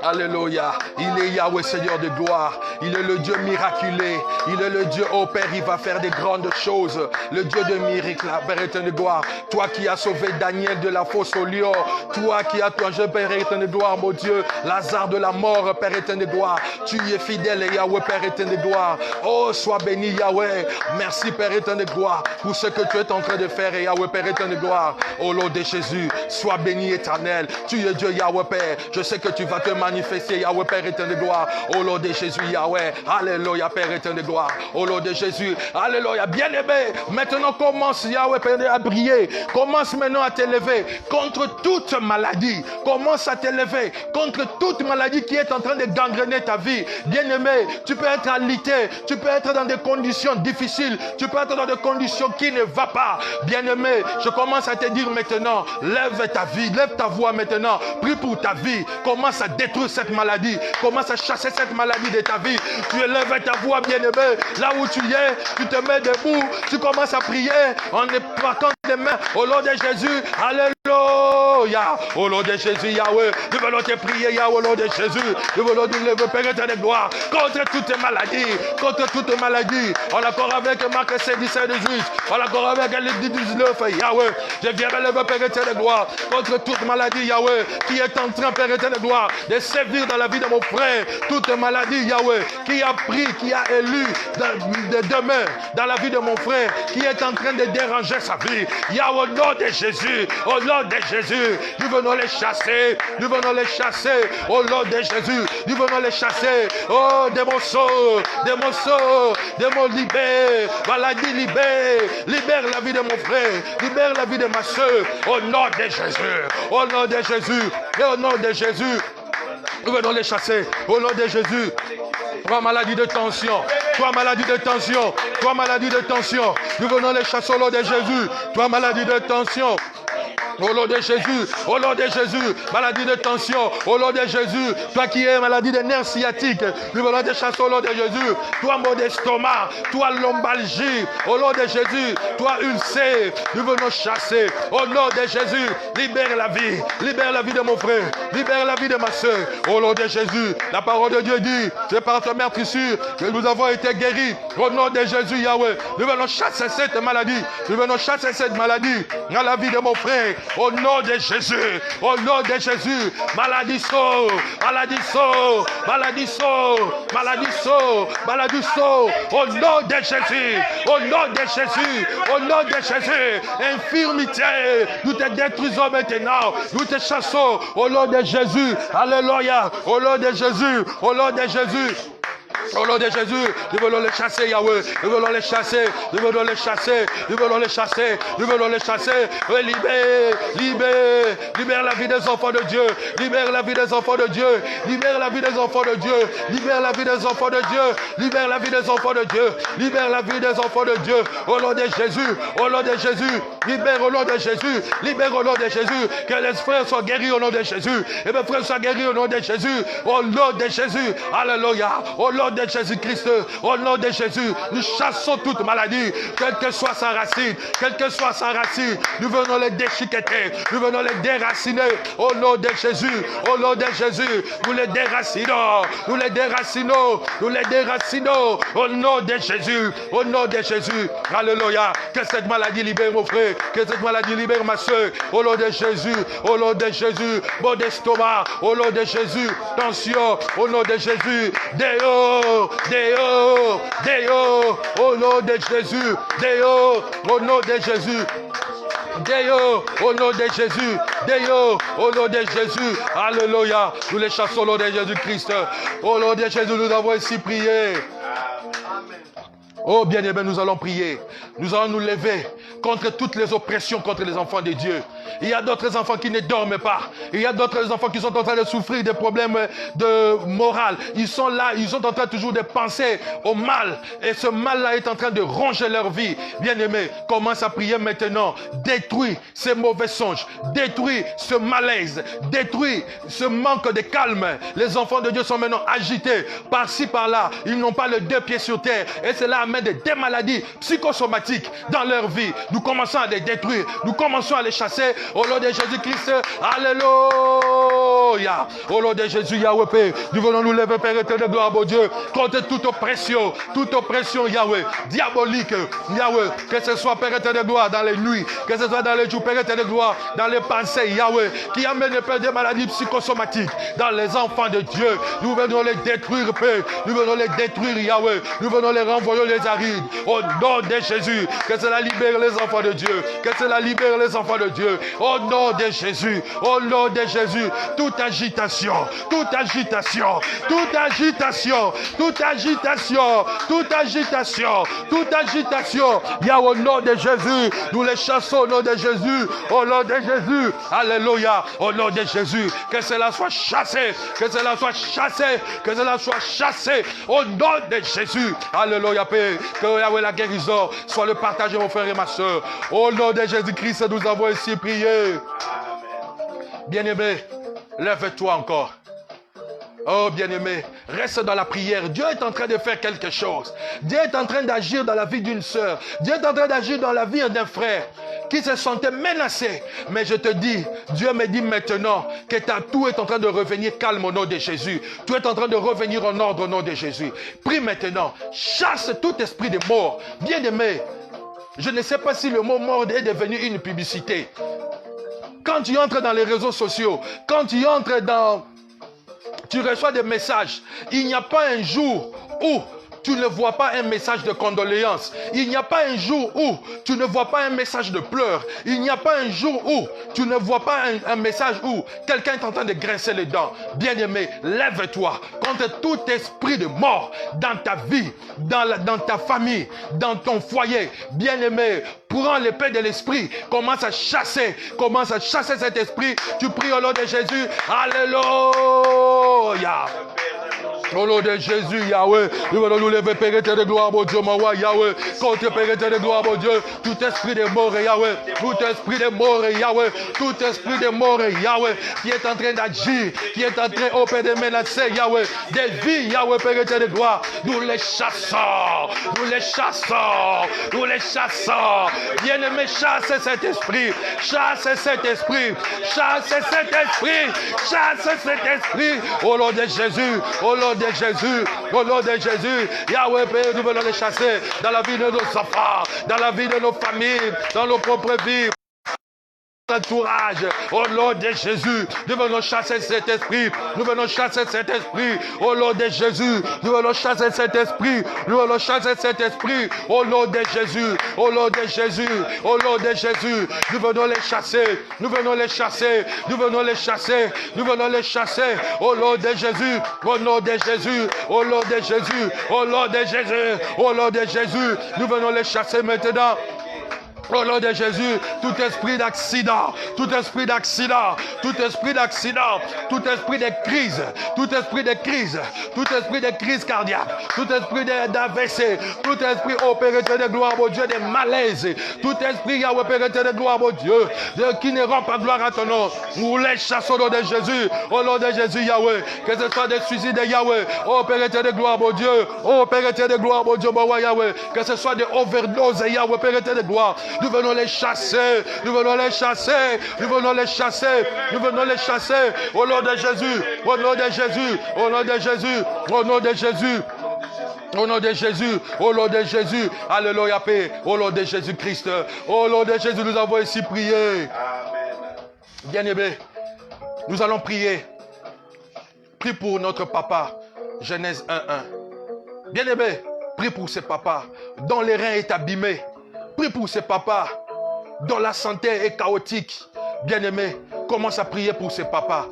Speaker 1: Alléluia. Il est Yahweh, Seigneur de gloire. Il est le Dieu miraculé. Il est le Dieu, oh Père, il va faire des grandes choses. Le Dieu de miracle, Père éternel de gloire. Toi qui as sauvé Daniel de la fosse au lion. Toi qui as plongé, Père éternel de gloire, mon Dieu, Lazare de la mort, Père éternel de gloire. Tu es fidèle, Yahweh, Père éternel de gloire. Oh, sois béni, Yahweh. Merci, Père éternel de gloire, pour ce que tu es en train de faire, Yahweh, Père éternel de gloire. Au nom de Jésus, sois béni, éternel. Tu es Dieu, Yahweh, Père. Je sais que tu vas te manifester, Yahweh, Père éternel de gloire. Au nom de Jésus, Yahweh. Alléluia, Père éternel de gloire. Au nom de Jésus. Alléluia. Bien-aimé, maintenant commence, Yahweh, Père, à briller. Commence maintenant à t'élever contre toute maladie. Commence à t'élever contre toute maladie qui est en train de gangréner ta vie. Bien-aimé, tu peux être alité. Tu peux être dans des conditions difficiles. Tu peux être dans des conditions qui ne vont pas. Bien-aimé, je commence à te dire maintenant, lève ta vie, lève ta voix maintenant. Prie pour ta vie. Commence à détruire cette maladie. Commence à chasser cette maladie de ta vie. Tu élèves ta voix, bien-aimé. Là où tu es, tu te mets debout. Tu commences à prier en épartant tes mains. Au nom de Jésus, alléluia. Au nom de Jésus, Yahweh. Nous venons te prier, Yahweh, au nom de Jésus. Nous venons nous lever, Père éternel de gloire. Contre toute maladie. Contre toute maladie. On l'accord avec Marc 16, 17, 18. On l'accord avec Luc 19, Yahweh. Je viens me lever, Père éternel de gloire. Contre toute maladie, Yahweh, qui est en train, Père éternel de gloire, de sévir dans la vie de mon frère. Toute maladie, Yahweh, qui a pris, qui a élu de demain dans la vie de mon frère, qui est en train de déranger sa vie. Yahweh, au nom de Jésus, au nom de Jésus, nous venons les chasser. Nous venons les chasser. Au nom de Jésus, nous venons les chasser. Oh, démons sauts, démons libère, maladie libère, libère la vie de mon frère, libère la vie de ma soeur. Au nom de Jésus, au nom de Jésus, et au nom de Jésus, nous venons les chasser. Au nom de Jésus. Toi, maladie de tension. Toi, maladie de tension. Toi, maladie de tension. Nous venons les chasser au nom de Jésus. Toi, maladie de tension. Au nom de Jésus, au nom de Jésus, maladie de tension, au nom de Jésus, toi qui es maladie de nerfs sciatiques, nous venons te chasser au nom de Jésus, toi mot d'estomac, toi lombalgie, au nom de Jésus, toi ulcère, nous venons chasser, au nom de Jésus, libère la vie de mon frère, libère la vie de ma soeur, au nom de Jésus, la parole de Dieu dit, c'est par ta meurtrissure que nous avons été guéris, au nom de Jésus, Yahweh, nous venons chasser cette maladie, nous venons chasser cette maladie dans la vie de mon frère, au nom de Jésus, au nom de Jésus, maladie sort, maladie sort, maladie sort, maladie sort, maladie sort, au nom de Jésus, au nom de Jésus, au nom de Jésus, infirmité, nous te détruisons maintenant, nous te chassons, au nom de Jésus, alléluia, au nom de Jésus, au nom de Jésus. Au nom de Jésus, nous voulons les chasser, Yahweh. Nous voulons les chasser. Nous voulons les chasser. Nous voulons les chasser. Nous voulons les chasser. Libère, libère, libère la vie des enfants de Dieu. Libère la vie des enfants de Dieu. Libère la vie des enfants de Dieu. Libère la vie des enfants de Dieu. Libère la vie des enfants de Dieu. Libère la vie des enfants de Dieu. Au nom de Jésus. Au nom de Jésus. Libère au nom de Jésus. Libère au nom de Jésus. Que les frères soient guéris au nom de Jésus. Et mes frères soient guéris au nom de Jésus. Au nom de Jésus. Alléluia. Au nom de Jésus-Christ, au nom de Jésus, nous chassons toute maladie, quelle que soit sa racine, quelle que soit sa racine, nous venons les déchiqueter, nous venons les déraciner, au nom de Jésus, au nom de Jésus, nous les déracinons, nous les déracinons, nous les déracinons, au nom de Jésus, au nom de Jésus, alléluia, que cette maladie libère mon frère, que cette maladie libère ma soeur, au nom de Jésus, au nom de Jésus, bon d'estomac, au nom de Jésus, tension, au nom de Jésus, Déo, Déo, Déo, au nom de Jésus, Déo, au nom de Jésus. Déo, au nom de Jésus, Déo, au nom de Jésus, alléluia, nous les chassons au nom de Jésus-Christ, au nom de Jésus, nous avons ainsi prié. Oh bien-aimés, nous allons prier. Nous allons nous lever contre toutes les oppressions contre les enfants de Dieu. Il y a d'autres enfants qui ne dorment pas. Il y a d'autres enfants qui sont en train de souffrir des problèmes de morale. Ils sont là, ils sont en train toujours de penser au mal. Et ce mal-là est en train de ronger leur vie. Bien-aimés, commence à prier maintenant. Détruis ces mauvais songes. Détruis ce malaise. Détruis ce manque de calme. Les enfants de Dieu sont maintenant agités par-ci, par-là. Ils n'ont pas les deux pieds sur terre. Et cela amène des maladies psychosomatiques dans leur vie. Nous commençons à les détruire. Nous commençons à les chasser au nom de Jésus-Christ. Alléluia. Au nom de Jésus, Yahweh Père, nous venons nous lever, Père éternel, gloire à Dieu, contre toute oppression, Yahweh, diabolique, Yahweh, que ce soit, Père éternel, gloire, dans les nuits, que ce soit dans les jours, Père éternel, gloire, dans les pensées, Yahweh, qui amène, Père, des maladies psychosomatiques dans les enfants de Dieu. Nous venons les détruire, Père. Nous venons les détruire, Yahweh. Nous venons les renvoyer les arides. Au nom de Jésus, que cela libère les enfants de Dieu. Que cela libère les enfants de Dieu. Au nom de Jésus, au nom de Jésus, toute agitation, toute agitation, toute agitation, toute agitation, toute agitation, toute agitation, il y a au nom de Jésus, nous les chassons au nom de Jésus, au nom de Jésus, alléluia, au nom de Jésus, que cela soit chassé, que cela soit chassé, que cela soit chassé, au nom de Jésus, alléluia, Père, que Yahweh la guérison soit le partage, mon frère et ma soeur, au nom de Jésus-Christ, nous avons ainsi prié. Bien-aimé, lève-toi encore. Oh bien-aimé, reste dans la prière. Dieu est en train de faire quelque chose. Dieu est en train d'agir dans la vie d'une sœur. Dieu est en train d'agir dans la vie d'un frère qui se sentait menacé. Mais je te dis, Dieu me dit maintenant que tout est en train de revenir calme au nom de Jésus. Tout est en train de revenir en ordre au nom de Jésus. Prie maintenant. Chasse tout esprit de mort. Bien-aimé, je ne sais pas si le mot mort est devenu une publicité. Quand tu entres dans les réseaux sociaux, quand tu entres dans... Tu reçois des messages. Il n'y a pas un jour où tu ne vois pas un message de condoléances. Il n'y a pas un jour où tu ne vois pas un message de pleurs. Il n'y a pas un jour où tu ne vois pas un message où quelqu'un est en train de grincer les dents. Bien-aimé, lève-toi contre tout esprit de mort dans ta vie, dans ta famille, dans ton foyer. Bien-aimé, prends l'épée de l'esprit, commence à chasser cet esprit. Tu pries au nom de Jésus. Alléluia. Au nom de Jésus, Yahweh, nous venons nous lever, Père éternel de gloire, mon Dieu, mon roi, Yahweh, contre Père éternel de gloire, mon Dieu, tout esprit de mort, Yahweh, tout esprit de mort, Yahweh, tout esprit de mort, Yahweh, qui est en train d'agir, qui est en train, oh Père, de menacer, Yahweh, des vies, Yahweh, Père éternel de gloire, nous les chassons, nous les chassons, nous les chassons, bien-aimé, chasse cet esprit, chasse cet esprit, chasse cet esprit, chasse cet esprit, au nom de Jésus, au nom de Jésus, au nom de Jésus, Yahweh Père, nous venons les chasser dans la vie de nos enfants, dans la vie de nos familles, dans nos propres vies. entourage. Au nom de Jésus, nous venons chasser cet esprit. Nous venons chasser cet esprit. Au nom de Jésus, nous venons chasser cet esprit. Nous venons chasser cet esprit. Au nom de Jésus, au nom de Jésus, au nom de Jésus, nous venons les chasser. Nous venons les chasser. Nous venons les chasser. Nous venons les chasser. Au nom de Jésus, au nom de Jésus, au nom de Jésus, au nom de Jésus, au nom de Jésus, nous venons les chasser maintenant. Au nom de Jésus, tout esprit d'accident, tout esprit d'accident, tout esprit d'accident, tout esprit de crise, tout esprit de crise, tout esprit de crise cardiaque, tout esprit d'AVC, tout esprit opéré de gloire, mon Dieu, de malaise, tout esprit opéré de gloire, mon Dieu, qui ne rend pas gloire à ton nom. Nous les chassons au nom de Jésus, au nom de Jésus, Yahweh, que ce soit des suicides de Yahweh, opéré de gloire, mon Dieu, opéré de gloire, mon Dieu, mon roi Yahweh, que ce soit des overdoses, Yahweh, opéré de gloire. Nous venons les chasser, nous venons les chasser, nous venons les chasser, nous venons les chasser au nom de Jésus, au nom de Jésus, au nom de Jésus, au nom de Jésus. Au nom de Jésus, au nom de Jésus, alléluia, paix, au nom de Jésus-Christ, au nom de Jésus, nous avons ici prié. Bien-aimés, nous allons prier. Prie pour notre papa, Genèse 1:1. Bien-aimés, prie pour ce papa dont les reins est abîmés. Prie pour ce papa dont la santé est chaotique. Bien-aimé, commence à prier pour ce papa.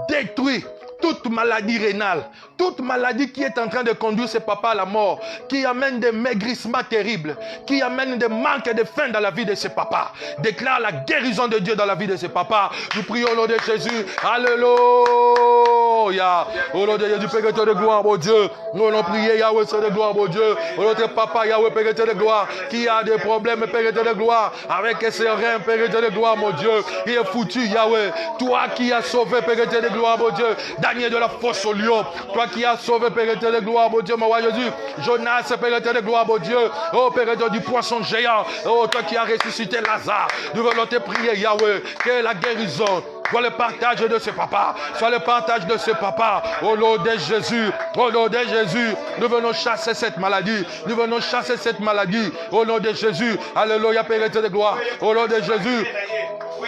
Speaker 1: Détruis toute maladie rénale, toute maladie qui est en train de conduire ce papa à la mort, qui amène des maigrissements terribles, qui amène des manques et des faim dans la vie de ce papa. Déclare la guérison de Dieu dans la vie de ce papa. Nous prions au nom de Jésus. Alléluia. Au nom de Jésus, Père de gloire, mon Dieu. Nous allons prier, Yahweh, Seigneur de gloire, mon Dieu. Au nom de papa, Yahweh, Père de gloire, qui a des problèmes, Père de gloire, avec ses reins, Père de gloire, mon Dieu. Il est foutu, Yahweh. Toi qui as sauvé, Père de gloire, mon Dieu. Daniel de la fosse au lion. Toi qui as sauvé, Père de gloire, mon Dieu, mon roi Jésus. Jonas, Père de gloire, mon Dieu. Oh, Père du poisson géant. Oh, toi qui as ressuscité Lazare. Nous venons te prier, Yahweh, que la guérison soit le partage de ce papa. Soit le partage de ce papa. Au nom de Jésus. Au nom de Jésus. Nous venons chasser cette maladie. Nous venons chasser cette maladie. Au nom de Jésus. Alléluia, Père de gloire. Au nom de Jésus.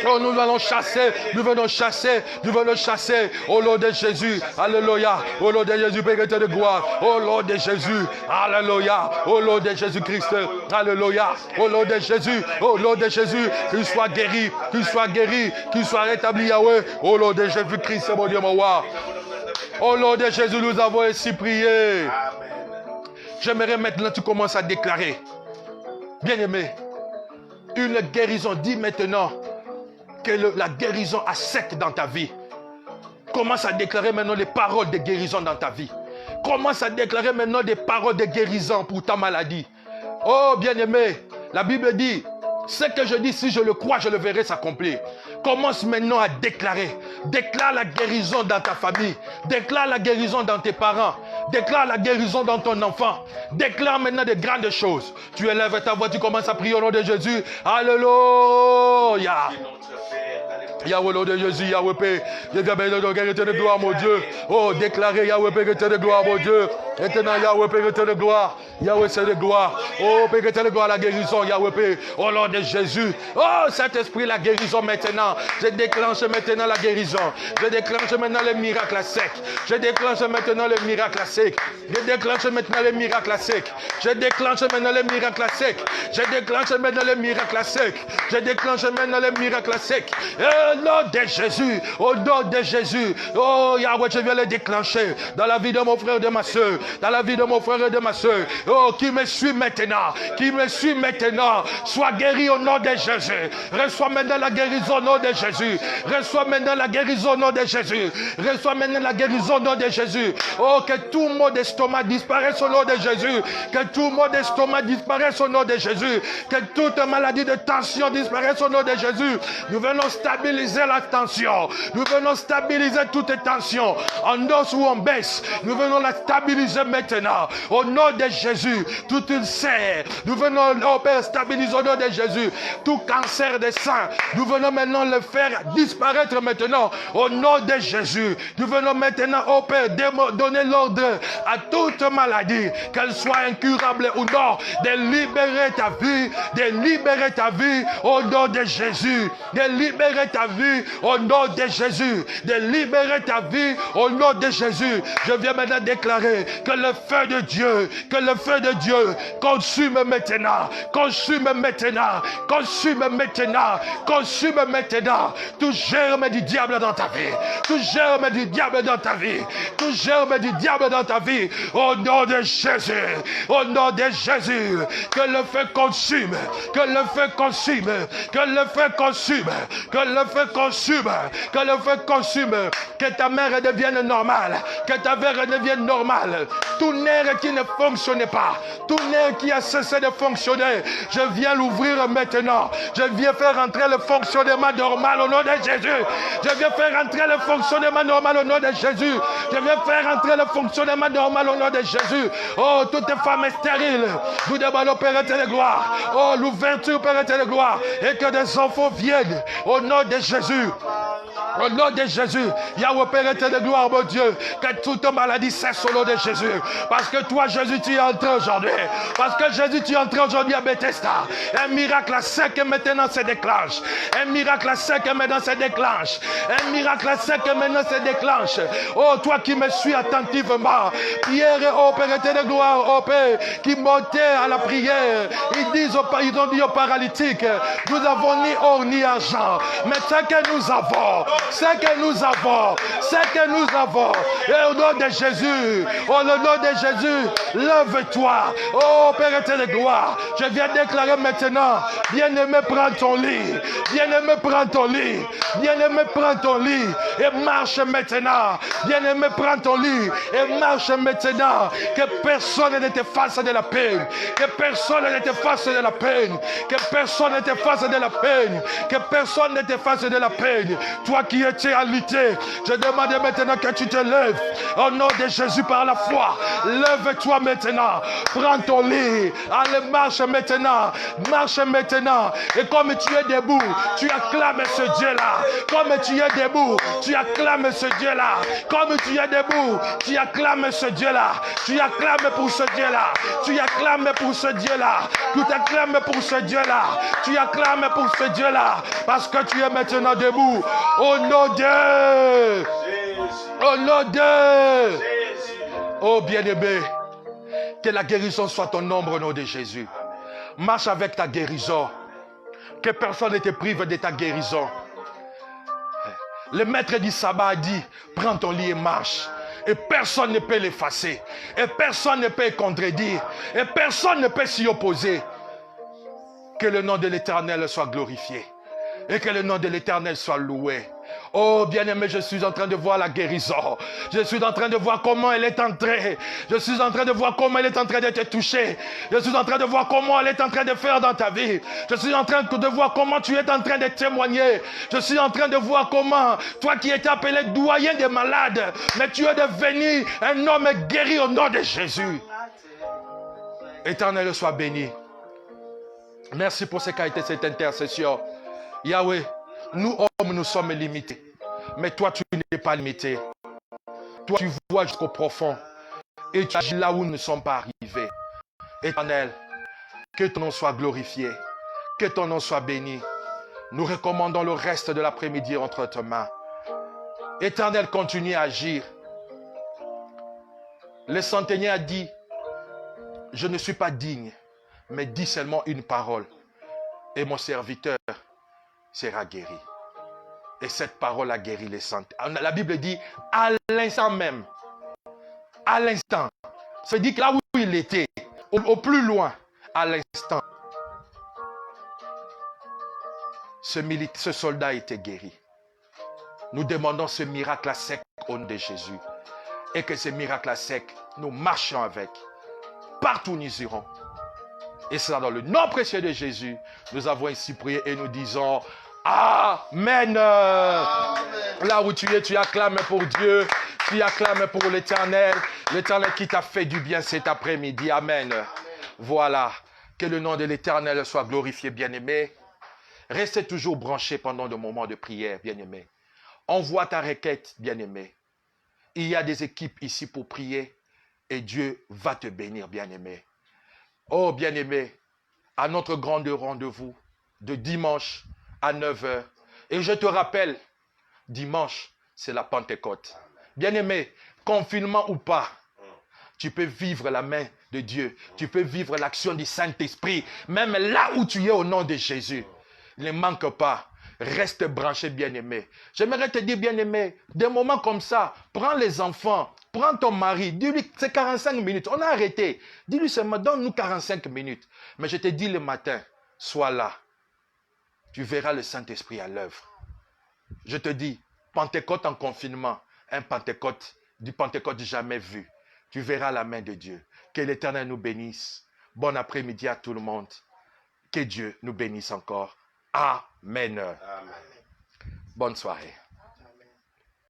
Speaker 1: Oh, nous allons chasser, nous venons chasser, nous venons chasser au nom de Jésus. Alléluia. Au nom de Jésus, Père de gloire. Au nom de Jésus. Alléluia. Au nom de Jésus-Christ. Alléluia. Au nom de Jésus. Au nom de Jésus. Qu'il soit guéri, qu'il soit guéri, qu'il soit rétabli, Yahweh. Au nom de Jésus-Christ, mon Dieu, mon roi. Au nom de Jésus, nous avons ainsi prié. J'aimerais maintenant que tu commences à déclarer. Bien-aimé, une guérison. Dis maintenant que la guérison a sec dans ta vie. Commence à déclarer maintenant les paroles de guérison dans ta vie. Commence à déclarer maintenant des paroles de guérison pour ta maladie. Oh bien-aimé, la Bible dit, ce que je dis, si je le crois, je le verrai s'accomplir. Commence maintenant à déclarer. Déclare la guérison dans ta famille. Déclare la guérison dans tes parents. Déclare la guérison dans ton enfant. Déclare maintenant de grandes choses. Tu élèves ta voix, tu commences à prier au nom de Jésus. Alléluia. Yahweh, au nom de Jésus, Yahweh, Père, de gloire, mon Dieu. Oh, déclarez, Yahweh, Père, de gloire, mon Dieu. Maintenant, Yahweh, Père, de gloire. Yahweh, c'est de gloire. Oh, Père, de gloire, la guérison, Yahweh, Père, au nom de Jésus. Oh, Saint-Esprit, la guérison maintenant. Je déclenche maintenant la guérison. Je déclenche maintenant le miracle à sec. Je déclenche maintenant le miracle à sec. Je déclenche maintenant le miracle à sec. Je déclenche maintenant le miracle à sec. Je déclenche maintenant le miracle à sec. Je déclenche maintenant le miracle à sec. Au nom de Jésus, au nom de Jésus. Oh Yahweh, je viens le déclencher dans la vie de mon frère et de ma soeur. Dans la vie de mon frère et de ma soeur. Oh, qui me suit maintenant. Qui me suit maintenant. Sois guéri au nom de Jésus. Reçois maintenant la guérison au nom de Jésus. Reçois maintenant la guérison au nom de Jésus. Reçois maintenant la guérison au nom de Jésus. Oh, que tout mot d'estomac disparaisse au nom de Jésus. Que tout mot d'estomac disparaisse au nom de Jésus. Que toute maladie de tension disparaisse au nom de Jésus. Nous venons stabiliser stabiliser la tension. Nous venons stabiliser toute tension. En hausse ou en baisse, nous venons la stabiliser maintenant. Au nom de Jésus, toute ulcère, nous venons, oh Père, stabiliser au nom de Jésus. Tout cancer des seins, nous venons maintenant le faire disparaître maintenant. Au nom de Jésus, nous venons maintenant, oh Père, donner l'ordre à toute maladie, qu'elle soit incurable ou non, de libérer ta vie, de libérer ta vie au nom de Jésus, de libérer ta vie au nom de Jésus, de libérer ta vie au nom de Jésus. Je viens maintenant déclarer que le feu de Dieu, consume maintenant, consume maintenant, consume maintenant, consume maintenant tout germe du diable dans ta vie, tout germe du diable dans ta vie, tout germe du diable dans ta vie, au nom de Jésus, au nom de Jésus, que le feu consume, que le feu consume, que le feu consume, que le feu consume, que le feu consume, que ta mère devienne normale, que ta mère devienne normale, tout nerf qui ne fonctionnait pas, tout nerf qui a cessé de fonctionner, je viens l'ouvrir maintenant, je viens faire entrer le fonctionnement normal au nom de Jésus, je viens faire entrer le fonctionnement normal au nom de Jésus, je viens faire entrer le fonctionnement normal au nom de Jésus. Oh, toutes les femmes stériles, nous demandons Père éternel de gloire, oh, l'ouverture Père éternel de gloire, et que des enfants viennent au nom de Jésus. Au nom de Jésus, Yahweh Père éternel de gloire, mon Dieu, que toute maladie cesse au nom de Jésus. Parce que toi, Jésus, tu es entré aujourd'hui. Parce que Jésus, tu es entré aujourd'hui à Bethesda. Un miracle à sec maintenant se déclenche. Un miracle à sec maintenant se déclenche. Un miracle à sec maintenant se déclenche. Oh, toi qui me suis attentivement, Pierre, oh Père éternel de gloire, oh Père, qui montait à la prière, ils ont dit aux paralytiques, nous n'avons ni or ni argent, mais ce que nous avons, et au nom de Jésus, au nom de Jésus, lève-toi, oh Père éternel de gloire, je viens déclarer maintenant, bien-aimé, prends ton lit, bien-aimé, prends ton lit, bien-aimé, prends ton lit, et marche maintenant, bien-aimé, prends ton lit, et marche maintenant, que personne ne te fasse de la peine, que personne ne te fasse de la peine, que personne ne te fasse de la peine, que personne ne te fasse de la peine. Toi qui étais alité, je demande maintenant que tu te lèves au nom de Jésus par la foi. Lève-toi maintenant, prends ton lit, allez, marche maintenant, et comme tu es debout, tu acclames ce Dieu-là, comme tu es debout, tu acclames ce Dieu-là, comme tu es debout, tu acclames ce Dieu-là, tu acclames pour ce Dieu-là, tu acclames pour ce Dieu-là, tu t'acclames pour ce Dieu-là, tu acclames pour ce Dieu-là, parce que tu es maintenant debout, au nom de, oh bien-aimé, que la guérison soit ton ombre au nom de Jésus. Marche avec ta guérison, que personne ne te prive de ta guérison. Le maître du sabbat a dit, prends ton lit et marche. Et personne ne peut l'effacer. Et personne ne peut le contredire. Et personne ne peut s'y opposer. Que le nom de l'Éternel soit glorifié. Et que le nom de l'Éternel soit loué. Oh bien-aimé, je suis en train de voir la guérison. Je suis en train de voir comment elle est entrée. Je suis en train de voir comment elle est en train de te toucher. Je suis en train de voir comment elle est en train de faire dans ta vie. Je suis en train de voir comment tu es en train de témoigner. Je suis en train de voir comment, toi qui étais appelé doyen des malades, mais tu es devenu un homme guéri au nom de Jésus. Éternel soit béni. Merci pour ce qu'a été cette intercession. Yahweh, nous hommes, nous sommes limités. Mais toi, tu n'es pas limité. Toi, tu vois jusqu'au profond. Et tu agis là où nous ne sommes pas arrivés. Éternel, que ton nom soit glorifié. Que ton nom soit béni. Nous recommandons le reste de l'après-midi entre tes mains. Éternel, continue à agir. Le centenier a dit, je ne suis pas digne, mais dis seulement une parole. Et mon serviteur sera guéri. Et cette parole a guéri les saints. La Bible dit, à l'instant même, à l'instant, ça dit que là où il était, au plus loin, à l'instant, ce soldat était guéri. Nous demandons ce miracle à sec au nom de Jésus. Et que ce miracle à sec, nous marchions avec. Partout où nous irons. Et c'est dans le nom précieux de Jésus, nous avons ainsi prié et nous disons Amen. Là où tu es, tu acclames pour Dieu. Tu acclames pour l'Éternel. L'Éternel qui t'a fait du bien cet après-midi. Amen. Voilà. Que le nom de l'Éternel soit glorifié, bien-aimé. Restez toujours branchés pendant le moment de prière, bien-aimé. Envoie ta requête, bien-aimé. Il y a des équipes ici pour prier et Dieu va te bénir, bien-aimé. Oh, bien-aimé, à notre grand rendez-vous de dimanche à 9 h. Et je te rappelle, dimanche, c'est la Pentecôte. Bien-aimé, confinement ou pas, tu peux vivre la main de Dieu. Tu peux vivre l'action du Saint-Esprit. Même là où tu es au nom de Jésus. Ne manque pas. Reste branché, bien-aimé. J'aimerais te dire, bien-aimé, des moments comme ça, prends les enfants, prends ton mari, dis-lui, c'est 45 minutes. On a arrêté. Dis-lui seulement, donne-nous 45 minutes. Mais je te dis le matin, sois là. Tu verras le Saint-Esprit à l'œuvre. Je te dis, Pentecôte en confinement, du Pentecôte jamais vu. Tu verras la main de Dieu. Que l'Éternel nous bénisse. Bon après-midi à tout le monde. Que Dieu nous bénisse encore. Amen. Amen. Bonne soirée.